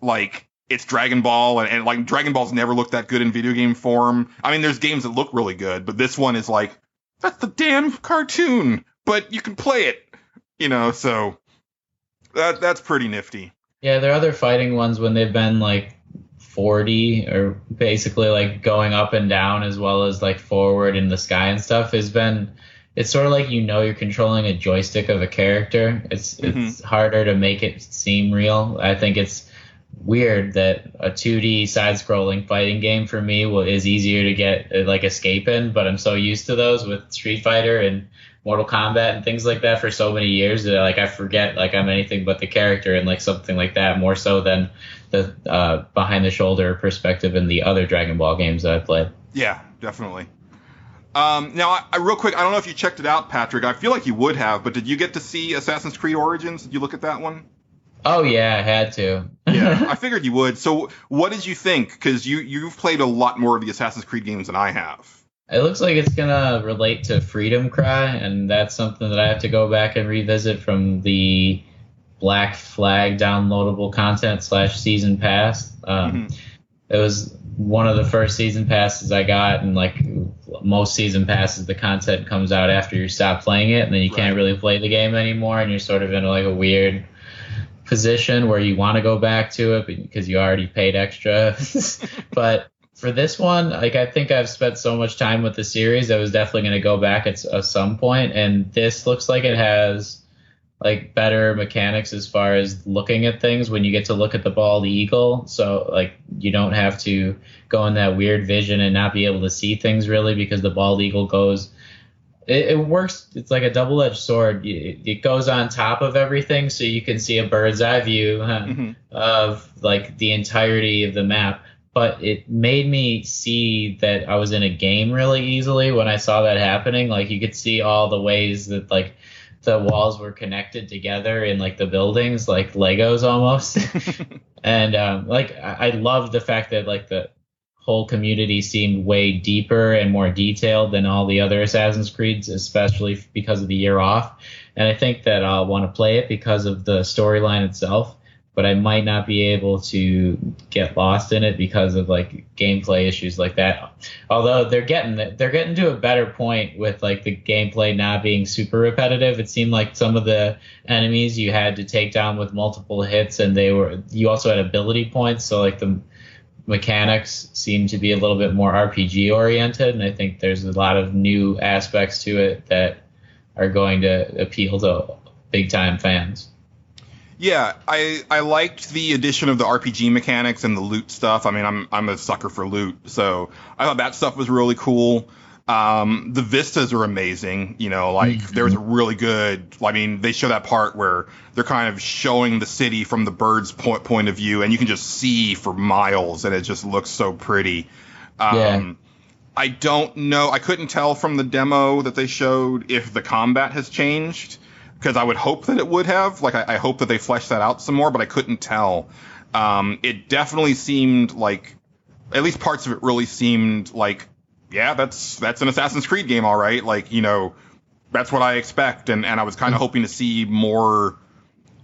like it's Dragon Ball, and like Dragon Ball's never looked that good in video game form. I mean, there's games that look really good, but this one is like, that's the damn cartoon, but you can play it, so that's pretty nifty. Yeah, there are other fighting ones when they've been like 40 or basically like going up and down as well as like forward in the sky and stuff it's sort of like you're controlling a joystick of a character. It's harder to make it seem real. I think it's weird that a 2D side-scrolling fighting game for me is easier to get like escape in, but I'm so used to those with Street Fighter and Mortal Kombat and things like that for so many years that like I forget like I'm anything but the character in like something like that, more so than the behind the shoulder perspective in the other Dragon Ball games that I played. Yeah, definitely. Now, I real quick, I don't know if you checked it out, Patrick. I feel like you would have, but did you get to see Assassin's Creed Origins? Did you look at that one? Oh yeah, I had to. Yeah, I figured you would. So, what did you think? Because you've played a lot more of the Assassin's Creed games than I have. It looks like it's gonna relate to Freedom Cry, and that's something that I have to go back and revisit from the Black Flag downloadable content / season pass. It was one of the first season passes I got, and like most season passes, the content comes out after you stop playing it, and then you can't really play the game anymore, and you're sort of in like a weird position where you want to go back to it because you already paid extra. But for this one, like I think I've spent so much time with the series, I was definitely going to go back at some point, and this looks like it has like better mechanics as far as looking at things when you get to look at the bald eagle. So like you don't have to go in that weird vision and not be able to see things really, because the bald eagle goes, it works. It's like a double-edged sword. It goes on top of everything, so you can see a bird's eye view of like the entirety of the map. But it made me see that I was in a game really easily when I saw that happening. Like you could see all the ways that like the walls were connected together in like the buildings, like Legos almost. And like I loved the fact that like the whole community seemed way deeper and more detailed than all the other Assassin's Creeds, especially because of the year off. And I think that I'll want to play it because of the storyline itself, but I might not be able to get lost in it because of like gameplay issues like that. Although they're getting to a better point with like the gameplay not being super repetitive. It seemed like some of the enemies you had to take down with multiple hits, and you also had ability points, so like the mechanics seem to be a little bit more RPG oriented, and I think there's a lot of new aspects to it that are going to appeal to big time fans. Yeah, I liked the addition of the RPG mechanics and the loot stuff. I mean, I'm a sucker for loot, so I thought that stuff was really cool. The vistas are amazing. You know, like there's a really good. I mean, they show that part where they're kind of showing the city from the bird's point of view, and you can just see for miles, and it just looks so pretty. I don't know. I couldn't tell from the demo that they showed if the combat has changed, because I would hope that it would have. Like, I hope that they flesh that out some more, but I couldn't tell. It definitely seemed like, at least parts of it really seemed like, yeah, that's an Assassin's Creed game, all right. Like, you know, that's what I expect. And I was kind of hoping to see more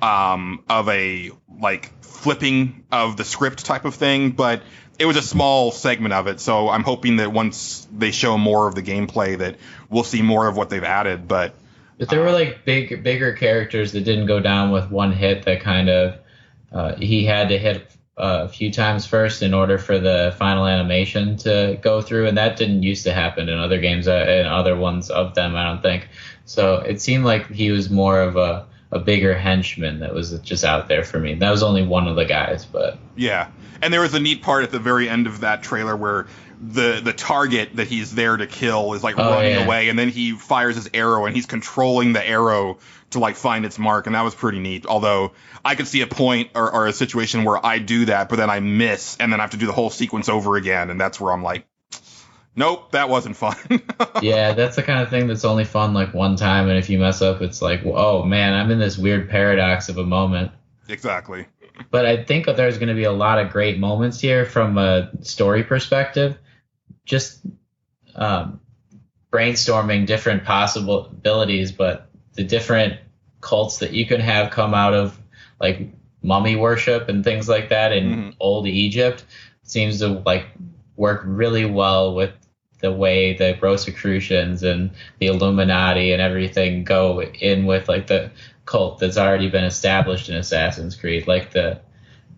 of a, like, flipping of the script type of thing, but it was a small segment of it. So I'm hoping that once they show more of the gameplay that we'll see more of what they've added, but there were like bigger characters that didn't go down with one hit, that kind of he had to hit a few times first in order for the final animation to go through, and that didn't used to happen in other games and other ones of them, I don't think. So it seemed like he was more of a bigger henchman that was just out there for me. That was only one of the guys, but yeah. And there was a neat part at the very end of that trailer where the target that he's there to kill is like running away, and then he fires his arrow and he's controlling the arrow to like find its mark, and that was pretty neat. Although I could see a point or a situation where I do that, but then I miss, and then I have to do the whole sequence over again, and that's where I'm like, nope, that wasn't fun. Yeah, that's the kind of thing that's only fun like one time, and if you mess up, it's like, oh man, I'm in this weird paradox of a moment. Exactly. But I think that there's going to be a lot of great moments here from a story perspective. Just brainstorming different possibilities, but the different cults that you can have come out of like mummy worship and things like that in old Egypt seems to like work really well with the way the Rosicrucians and the Illuminati and everything go in with like the cult that's already been established in Assassin's Creed. Like the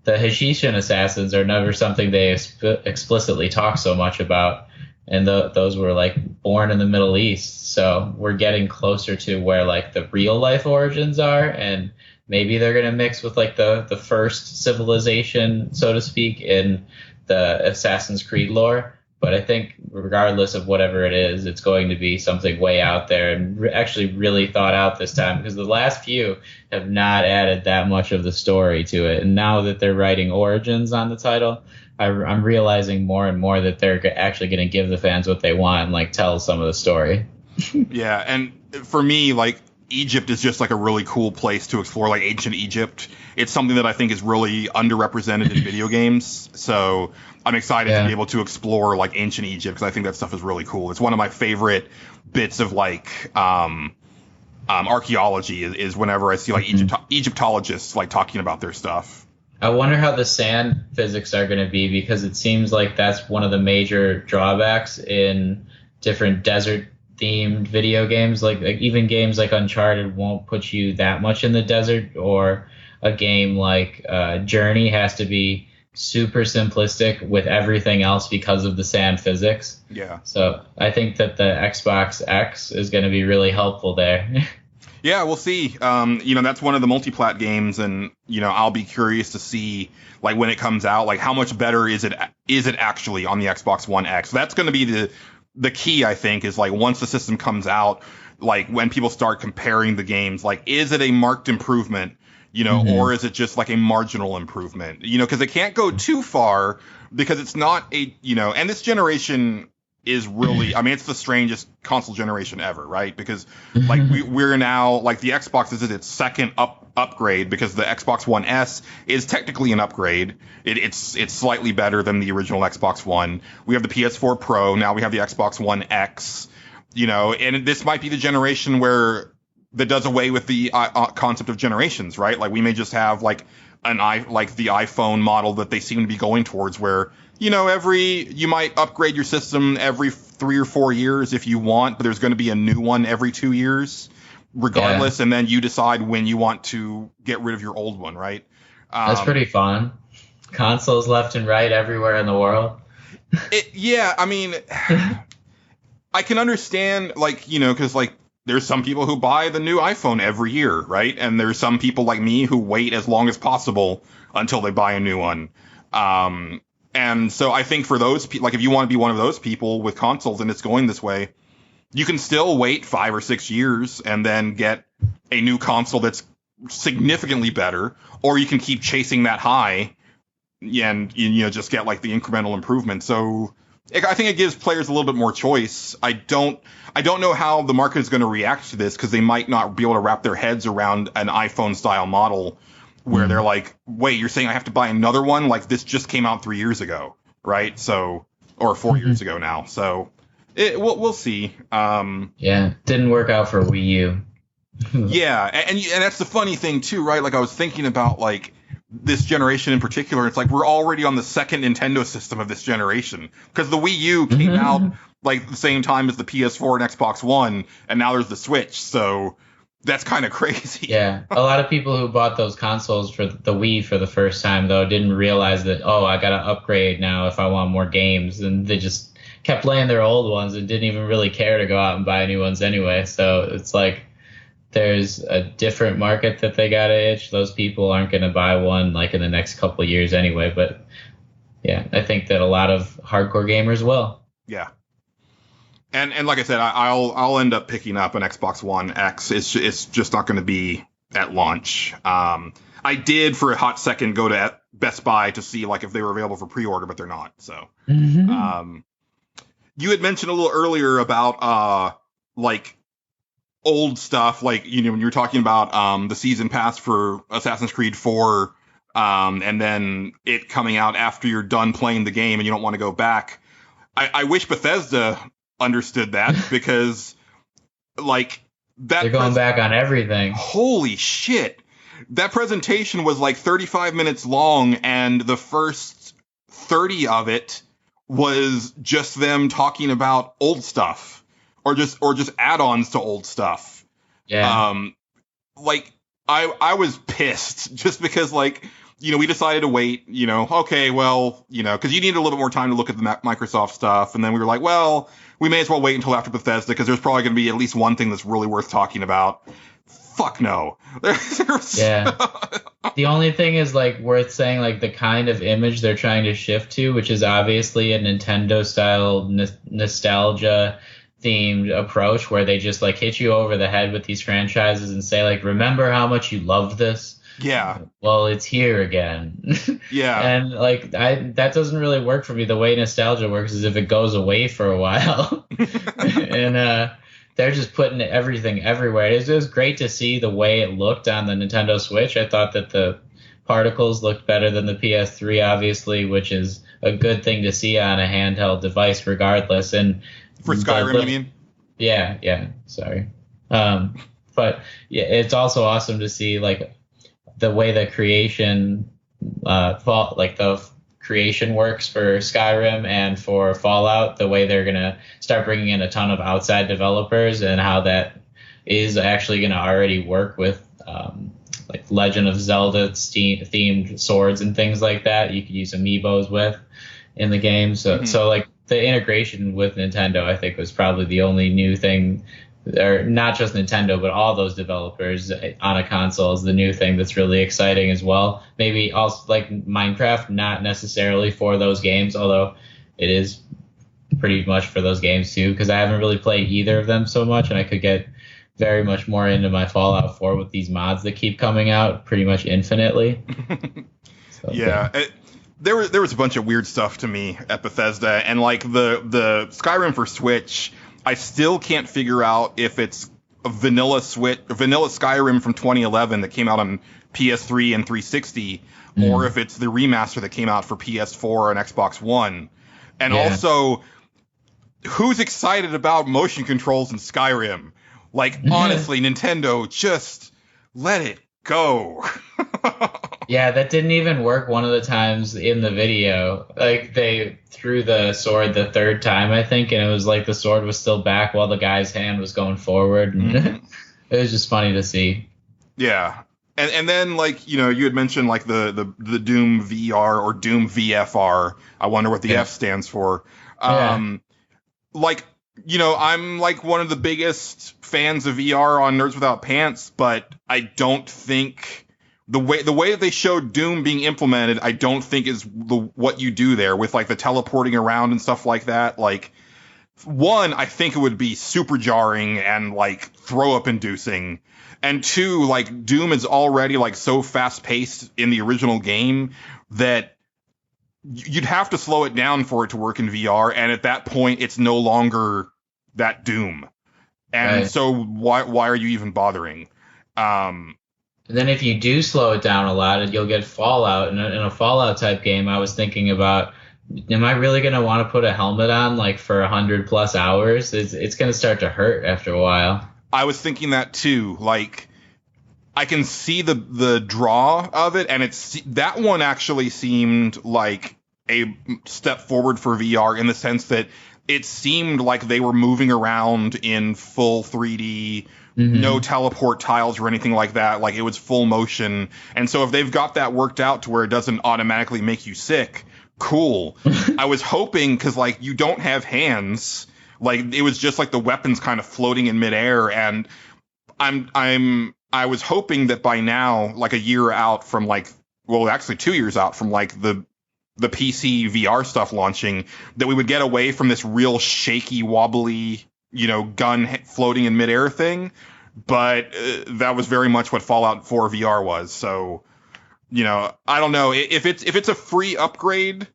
Hashitian assassins are never something they explicitly talk so much about, and those were like born in the Middle East. So we're getting closer to where like the real life origins are, and maybe they're gonna mix with like the first civilization, so to speak, in the Assassin's Creed lore. But I think regardless of whatever it is, it's going to be something way out there and actually really thought out this time, because the last few have not added that much of the story to it. And now that they're writing Origins on the title, I'm realizing more and more that they're actually going to give the fans what they want and like tell some of the story. Yeah, and for me, like, Egypt is just like a really cool place to explore, like ancient Egypt. It's something that I think is really underrepresented in video games. So I'm excited to be able to explore like ancient Egypt, because I think that stuff is really cool. It's one of my favorite bits of like archaeology is whenever I see like Egyptologists like talking about their stuff. I wonder how the sand physics are going to be, because it seems like that's one of the major drawbacks in different desert themed video games. Like even games like Uncharted won't put you that much in the desert, or a game like Journey has to be super simplistic with everything else because of the sand physics. Yeah. So I think that the Xbox X is going to be really helpful there. Yeah, we'll see. That's one of the multi-plat games, and I'll be curious to see like when it comes out, like how much better is it actually on the Xbox One X. That's going to be the key, I think, is like once the system comes out, like when people start comparing the games, like is it a marked improvement, or is it just like a marginal improvement, because it can't go too far, because it's not and this generation is really, I mean, it's the strangest console generation ever, right? Because like we're now, like, the Xbox is its second upgrade, because the Xbox One S is technically an upgrade. It's slightly better than the original Xbox One. We have the PS4 Pro, now we have the Xbox One X, and this might be the generation where that does away with the concept of generations, right? Like, we may just have like the iPhone model that they seem to be going towards, where you might upgrade your system every 3 or 4 years if you want, but there's going to be a new one every 2 years regardless. Yeah. And then you decide when you want to get rid of your old one, right? That's pretty fun. Consoles left and right everywhere in the world. Yeah, I mean, I can understand, because there's some people who buy the new iPhone every year, right? And there's some people like me who wait as long as possible until they buy a new one. And so I think for those people, if you want to be one of those people with consoles and it's going this way, you can still wait 5 or 6 years and then get a new console that's significantly better, or you can keep chasing that high and just get the incremental improvement. So I think it gives players a little bit more choice. I don't know how the market is going to react to this, because they might not be able to wrap their heads around an iPhone style model where they're like, wait, you're saying I have to buy another one? Like, this just came out 3 years ago, right? So, or 4 years ago now. So we'll see. Yeah, didn't work out for Wii U. Yeah, and that's the funny thing too, right? Like, I was thinking about this generation in particular. It's like we're already on the second Nintendo system of this generation, because the Wii U came out the same time as the PS4 and Xbox One, and now there's the Switch. So that's kind of crazy. Yeah, a lot of people who bought those consoles for the Wii for the first time, though, didn't realize that, I got to upgrade now if I want more games, and they just kept playing their old ones and didn't even really care to go out and buy new ones anyway. So it's like there's a different market that they got to itch. Those people aren't going to buy one in the next couple of years anyway. But yeah, I think that a lot of hardcore gamers will. Yeah. And like I said, I'll end up picking up an Xbox One X. It's just not going to be at launch. I did for a hot second go to Best Buy to see if they were available for pre-order, but they're not. So you had mentioned a little earlier about old stuff, when you were talking about the season pass for Assassin's Creed 4, and then it coming out after you're done playing the game and you don't want to go back. I wish Bethesda understood that, because they're going back on everything. Holy shit. That presentation was 35 minutes long, and the first 30 of it was just them talking about old stuff, or just add-ons to old stuff. Yeah. I was pissed just because we decided to wait, okay, well, because you needed a little bit more time to look at the Microsoft stuff. And then we were like, well, we may as well wait until after Bethesda, because there's probably going to be at least one thing that's really worth talking about. Fuck no. Yeah. The only thing is worth saying, the kind of image they're trying to shift to, which is obviously a Nintendo style nostalgia themed approach, where they just hit you over the head with these franchises and say remember how much you loved this? Yeah. Well, it's here again. Yeah. And that doesn't really work for me. The way nostalgia works is if it goes away for a while. And they're just putting everything everywhere. It was great to see the way it looked on the Nintendo Switch. I thought that the particles looked better than the PS3, obviously, which is a good thing to see on a handheld device regardless. And for Skyrim, you mean? Yeah, sorry. But yeah, it's also awesome to see the way the creation the creation works for Skyrim and for Fallout, the way they're going to start bringing in a ton of outside developers, and how that is actually going to already work with Legend of Zelda themed swords and things like that you could use amiibos with in the game. So the integration with Nintendo, I think, was probably the only new thing, or not just Nintendo, but all those developers on a console is the new thing that's really exciting as well. Maybe also Minecraft, not necessarily for those games, although it is pretty much for those games too, because I haven't really played either of them so much, and I could get very much more into my Fallout 4 with these mods that keep coming out pretty much infinitely. Yeah. there was a bunch of weird stuff to me at Bethesda, and like the Skyrim for Switch, I still can't figure out if it's a vanilla Skyrim from 2011 that came out on PS3 and 360, or if it's the remaster that came out for PS4 and Xbox One. And also, who's excited about motion controls in Skyrim? Like, honestly, Nintendo, just let it go. Yeah, that didn't even work one of the times in the video. Like, they threw the sword the third time, I think, and it was like the sword was still back while the guy's hand was going forward. And it was just funny to see. Yeah. And then, like, you know, you had mentioned, like, the Doom VR or Doom VFR. I wonder what the F stands for. Like, you know, I'm, like, one of the biggest fans of VR on Nerds Without Pants, but I don't think... The way that they showed Doom being implemented, I don't think is what you do there with, like, the teleporting around and stuff like that. Like, one, I think it would be super jarring and, like, throw-up inducing. And two, like, Doom is already, like, so fast-paced in the original game that you'd have to slow it down for it to work in VR, and at that point, it's no longer that Doom. And so why are you even bothering? And then if you do slow it down a lot, you'll get Fallout. In a Fallout-type game, I was thinking about, am I really going to want to put a helmet on, like, for 100-plus hours? It's going to start to hurt after a while. I was thinking that too. Like, I can see the draw of it, and that one actually seemed like a step forward for VR in the sense that it seemed like they were moving around in full 3D, no teleport tiles or anything like that. Like, it was full motion. And so if they've got that worked out to where it doesn't automatically make you sick, cool. I was hoping, because, like, you don't have hands. Like, it was just like the weapons kind of floating in midair, and I was hoping that by now, like a year out from, like, well, actually 2 years out from, like, the PC VR stuff launching, that we would get away from this real shaky, wobbly, you know, gun floating in midair thing. But that was very much what Fallout 4 VR was. So, you know, I don't know if it's a free upgrade.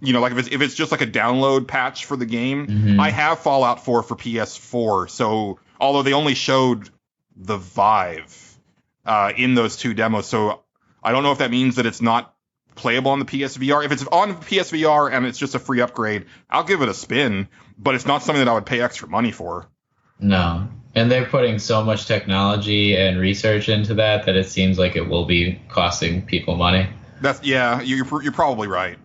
You know, like if it's just like a download patch for the game. I have Fallout 4 for PS4, so although they only showed the Vive in those two demos, so I don't know if that means that it's not playable on the PSVR. If it's on PSVR and it's just a free upgrade, I'll give it a spin, but it's not something that I would pay extra money for. No. And they're putting so much technology and research into that it seems like it will be costing people money. You're probably right.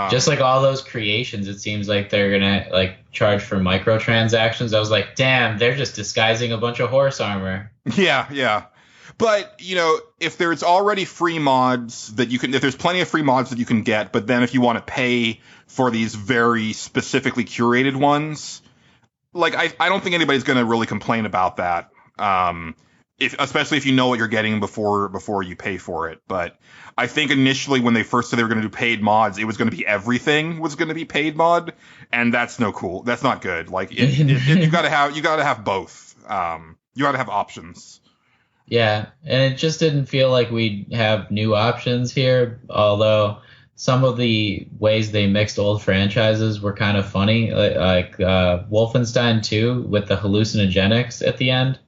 Just like all those creations, it seems like they're gonna, like, charge for microtransactions. I was like, damn, they're just disguising a bunch of horse armor. Yeah. But, you know, if there's already free mods that you can, if there's plenty of free mods that you can get, but then if you want to pay for these very specifically curated ones, like, I don't think anybody's going to really complain about that. Especially if you know what you're getting before you pay for it. But I think initially when they first said they were going to do paid mods, it was going to be everything was going to be paid mod, and that's cool. That's not good. Like, you got to have both. You got to have options. Yeah, and it just didn't feel like we have new options here, although some of the ways they mixed old franchises were kind of funny, like Wolfenstein 2 with the hallucinogenics at the end.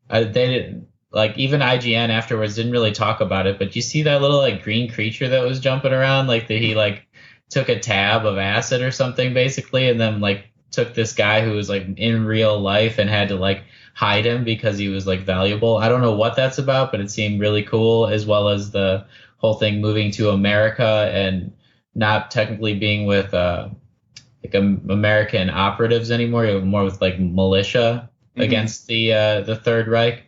They didn't, like, even IGN afterwards didn't really talk about it, but you see that little, like, green creature that was jumping around, like, that he, like, took a tab of acid or something, basically, and then, like, took this guy who was, like, in real life and had to, like, hide him because he was, like, valuable. I don't know what that's about, but it seemed really cool, as well as the whole thing moving to America and not technically being with like American operatives anymore. You're more with, like, militia against the Third Reich.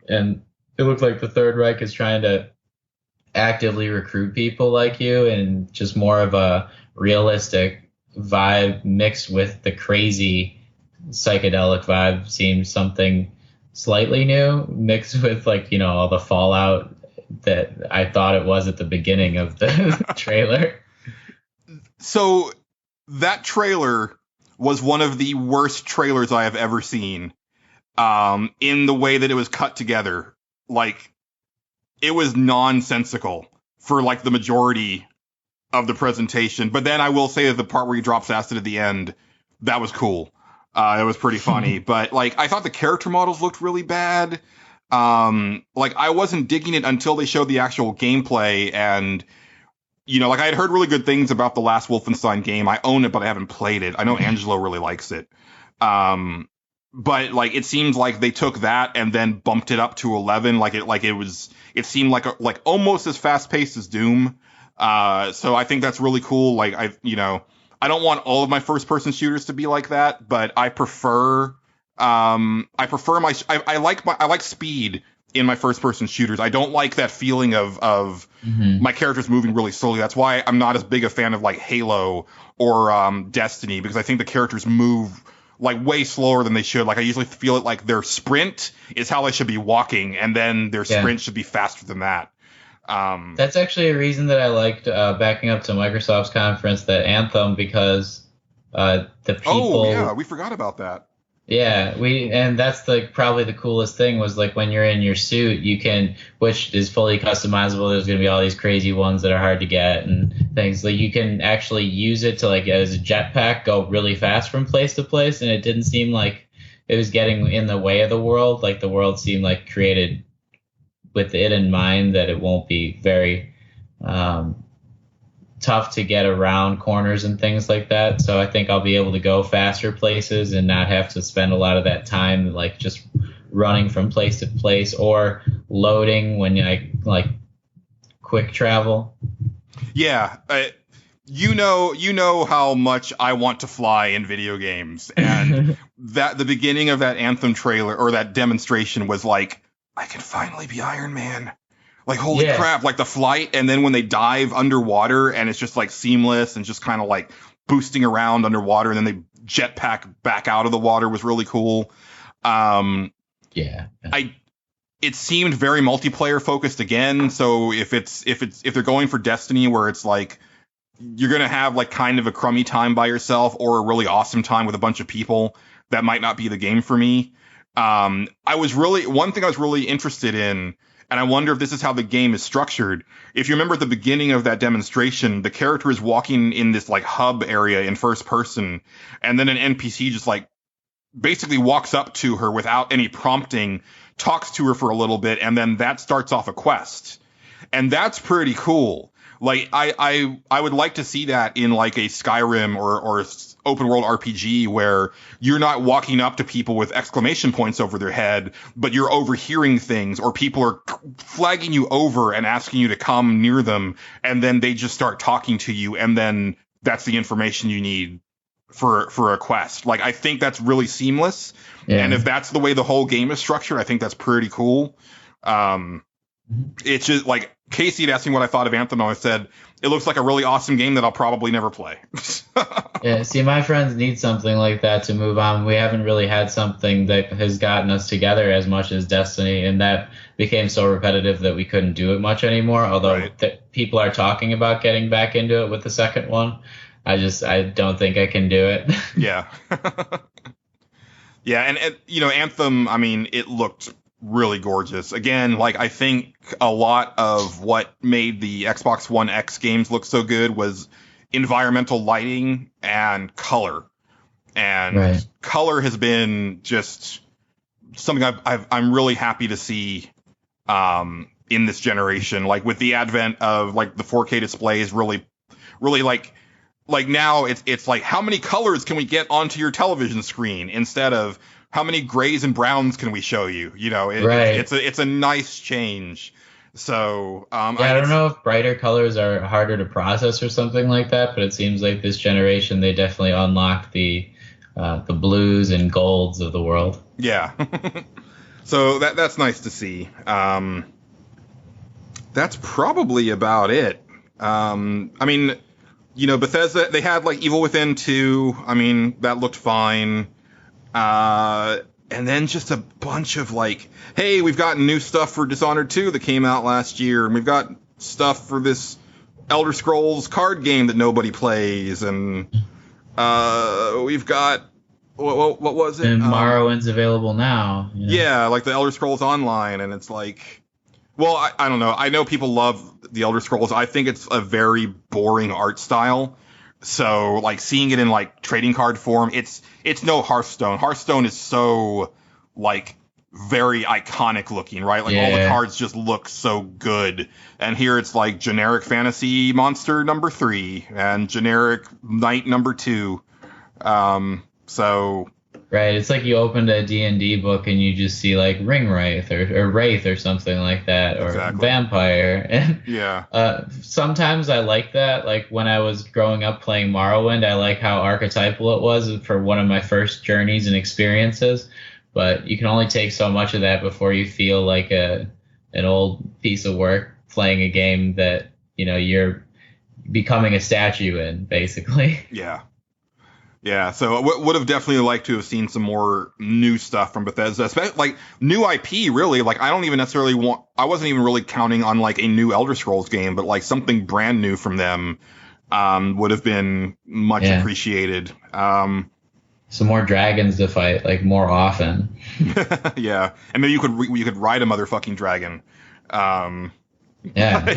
And it looked like the Third Reich is trying to actively recruit people like you, and just more of a realistic vibe mixed with the crazy psychedelic vibe seems something slightly new, mixed with, like, you know, all the Fallout that I thought it was at the beginning of the trailer. So that trailer was one of the worst trailers I have ever seen, in the way that it was cut together. Like, it was nonsensical for, like, the majority of the presentation. But then I will say that the part where he drops acid at the end, that was cool. It was pretty funny. But like, I thought the character models looked really bad. Like, I wasn't digging it until they showed the actual gameplay. And, you know, like, I had heard really good things about the last Wolfenstein game. I own it, but I haven't played it. I know Angelo really likes it. But like, it seems like they took that and then bumped it up to 11. It seemed like almost as fast paced as Doom. So I think that's really cool. Like, I don't want all of my first person shooters to be like that, but I prefer I like speed in my first person shooters. I don't like that feeling of my characters moving really slowly. That's why I'm not as big a fan of like Halo or Destiny, because I think the characters move like way slower than they should. Like, I usually feel it like their sprint is how they should be walking, and then their sprint should be faster than that. That's actually a reason that I liked backing up to Microsoft's conference, that Anthem, because the people. Oh yeah, we forgot about that. Yeah, and that's probably the coolest thing was like when you're in your suit, you can, which is fully customizable. There's going to be all these crazy ones that are hard to get and things, like you can actually use it to, like, as a jetpack, go really fast from place to place. And it didn't seem like it was getting in the way of the world. Like, the world seemed like created with it in mind, that it won't be very tough to get around corners and things like that. So I think I'll be able to go faster places and not have to spend a lot of that time like just running from place to place or loading when I like quick travel. Yeah, you know how much I want to fly in video games, and that the beginning of that Anthem trailer or that demonstration was like, I can finally be Iron Man. Like, holy crap, like the flight, and then when they dive underwater and it's just like seamless and just kind of like boosting around underwater, and then they jetpack back out of the water was really cool. It seemed very multiplayer focused again. So if they're going for Destiny, where it's like you're gonna have like kind of a crummy time by yourself or a really awesome time with a bunch of people, that might not be the game for me. One thing I was really interested in, and I wonder if this is how the game is structured. If you remember at the beginning of that demonstration, the character is walking in this like hub area in first person, and then an NPC just like basically walks up to her without any prompting, talks to her for a little bit, and then that starts off a quest. And that's pretty cool. Like, I would like to see that in like a Skyrim or open world RPG, where you're not walking up to people with exclamation points over their head, but you're overhearing things, or people are flagging you over and asking you to come near them, and then they just start talking to you, and then that's the information you need for a quest. Like, I think that's really seamless. Yeah. And if that's the way the whole game is structured, I think that's pretty cool. It's just like, Casey had asked me what I thought of Anthem, and I said, it looks like a really awesome game that I'll probably never play. Yeah, see, my friends need something like that to move on. We haven't really had something that has gotten us together as much as Destiny, and that became so repetitive that we couldn't do it much anymore, although people are talking about getting back into it with the second one. I don't think I can do it. Yeah. Yeah, and Anthem, I mean, it looked really gorgeous. Again, like, I think a lot of what made the Xbox One X games look so good was environmental lighting and color. And color has been just something I'm really happy to see in this generation. Like, with the advent of like the 4K displays, really like now it's like, how many colors can we get onto your television screen instead of how many grays and browns can we show you? It's a nice change. So I don't know if brighter colors are harder to process or something like that, but it seems like this generation they definitely unlock the blues and golds of the world. Yeah. So that's nice to see. That's probably about it. I mean, Bethesda, they had like Evil Within 2. I mean, that looked fine. And then just a bunch of like, hey, we've got new stuff for Dishonored 2 that came out last year, and we've got stuff for this Elder Scrolls card game that nobody plays, and we've got what was it? And Morrowind's available now. Yeah, like the Elder Scrolls Online, and it's like, Well, I don't know. I know people love the Elder Scrolls. I think it's a very boring art style. So, like, seeing it in, like, trading card form, it's no Hearthstone. Hearthstone is so, like, very iconic looking, right? Like, all the cards just look so good. And here it's, like, generic fantasy monster number 3 and generic knight number 2. So... Right, it's like you opened a D&D book and you just see like Ring Wraith or Wraith or something like that, or Vampire. And sometimes I like that. Like when I was growing up playing Morrowind, I like how archetypal it was for one of my first journeys and experiences. But you can only take so much of that before you feel like an old piece of work playing a game that, you know, you're becoming a statue in, basically. Yeah. Yeah, so I would have definitely liked to have seen some more new stuff from Bethesda, especially like new IP, really. Like, I don't even necessarily I wasn't even really counting on like a new Elder Scrolls game, but like something brand new from them would have been much appreciated. Some more dragons to fight, like more often. Yeah, and maybe you could ride a motherfucking dragon. Yeah.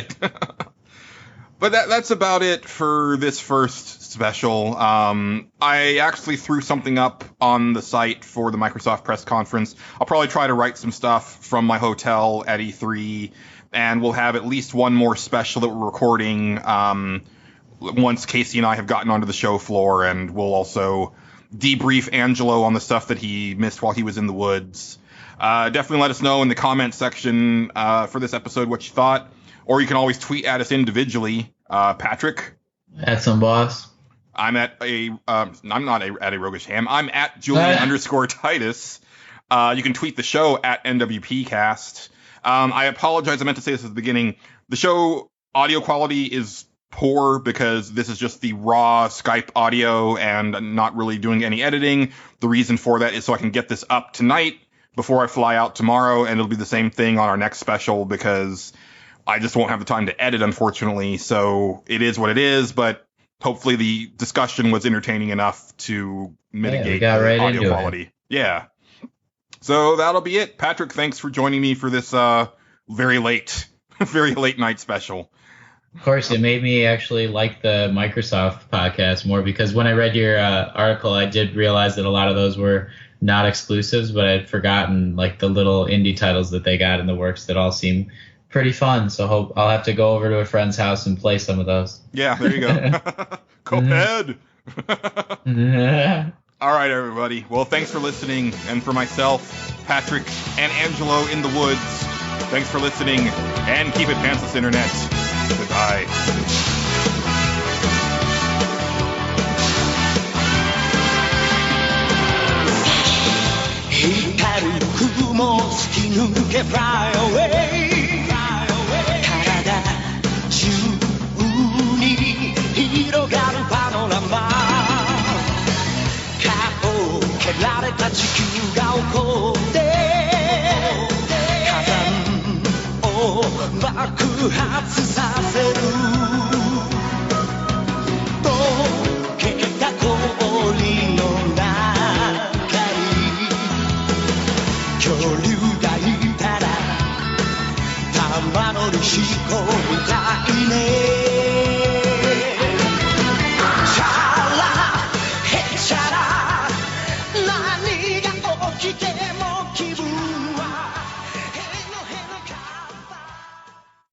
But that's about it for this first special. I actually threw something up on the site for the Microsoft press conference. I'll probably try to write some stuff from my hotel at E3, and we'll have at least one more special that we're recording once Casey and I have gotten onto the show floor, and we'll also debrief Angelo on the stuff that he missed while he was in the woods. Definitely let us know in the comment section for this episode what you thought. Or you can always tweet at us individually. Patrick? At some boss. I'm at I'm not at a roguish ham. I'm at Julian _Titus. You can tweet the show at NWPcast. I apologize. I meant to say this at the beginning. The show audio quality is poor because this is just the raw Skype audio and I'm not really doing any editing. The reason for that is so I can get this up tonight before I fly out tomorrow, and it'll be the same thing on our next special because I just won't have the time to edit, unfortunately. So it is what it is, but hopefully the discussion was entertaining enough to mitigate the audio quality. Yeah. So that'll be it. Patrick, thanks for joining me for this very late night special. Of course, it made me actually like the Microsoft podcast more because when I read your article, I did realize that a lot of those were not exclusives, but I'd forgotten like the little indie titles that they got in the works that all seem pretty fun, so I'll have to go over to a friend's house and play some of those. Yeah, there you go. Cuphead. All right, everybody. Well, thanks for listening. And for myself, Patrick, and Angelo in the woods, thanks for listening. And keep it pantsless, Internet. Goodbye. Fly away. 広がるパノラマ顔を蹴られた地球が起こって火山を爆発させる溶けた氷の中に恐竜がいたら玉乗りしこみたいね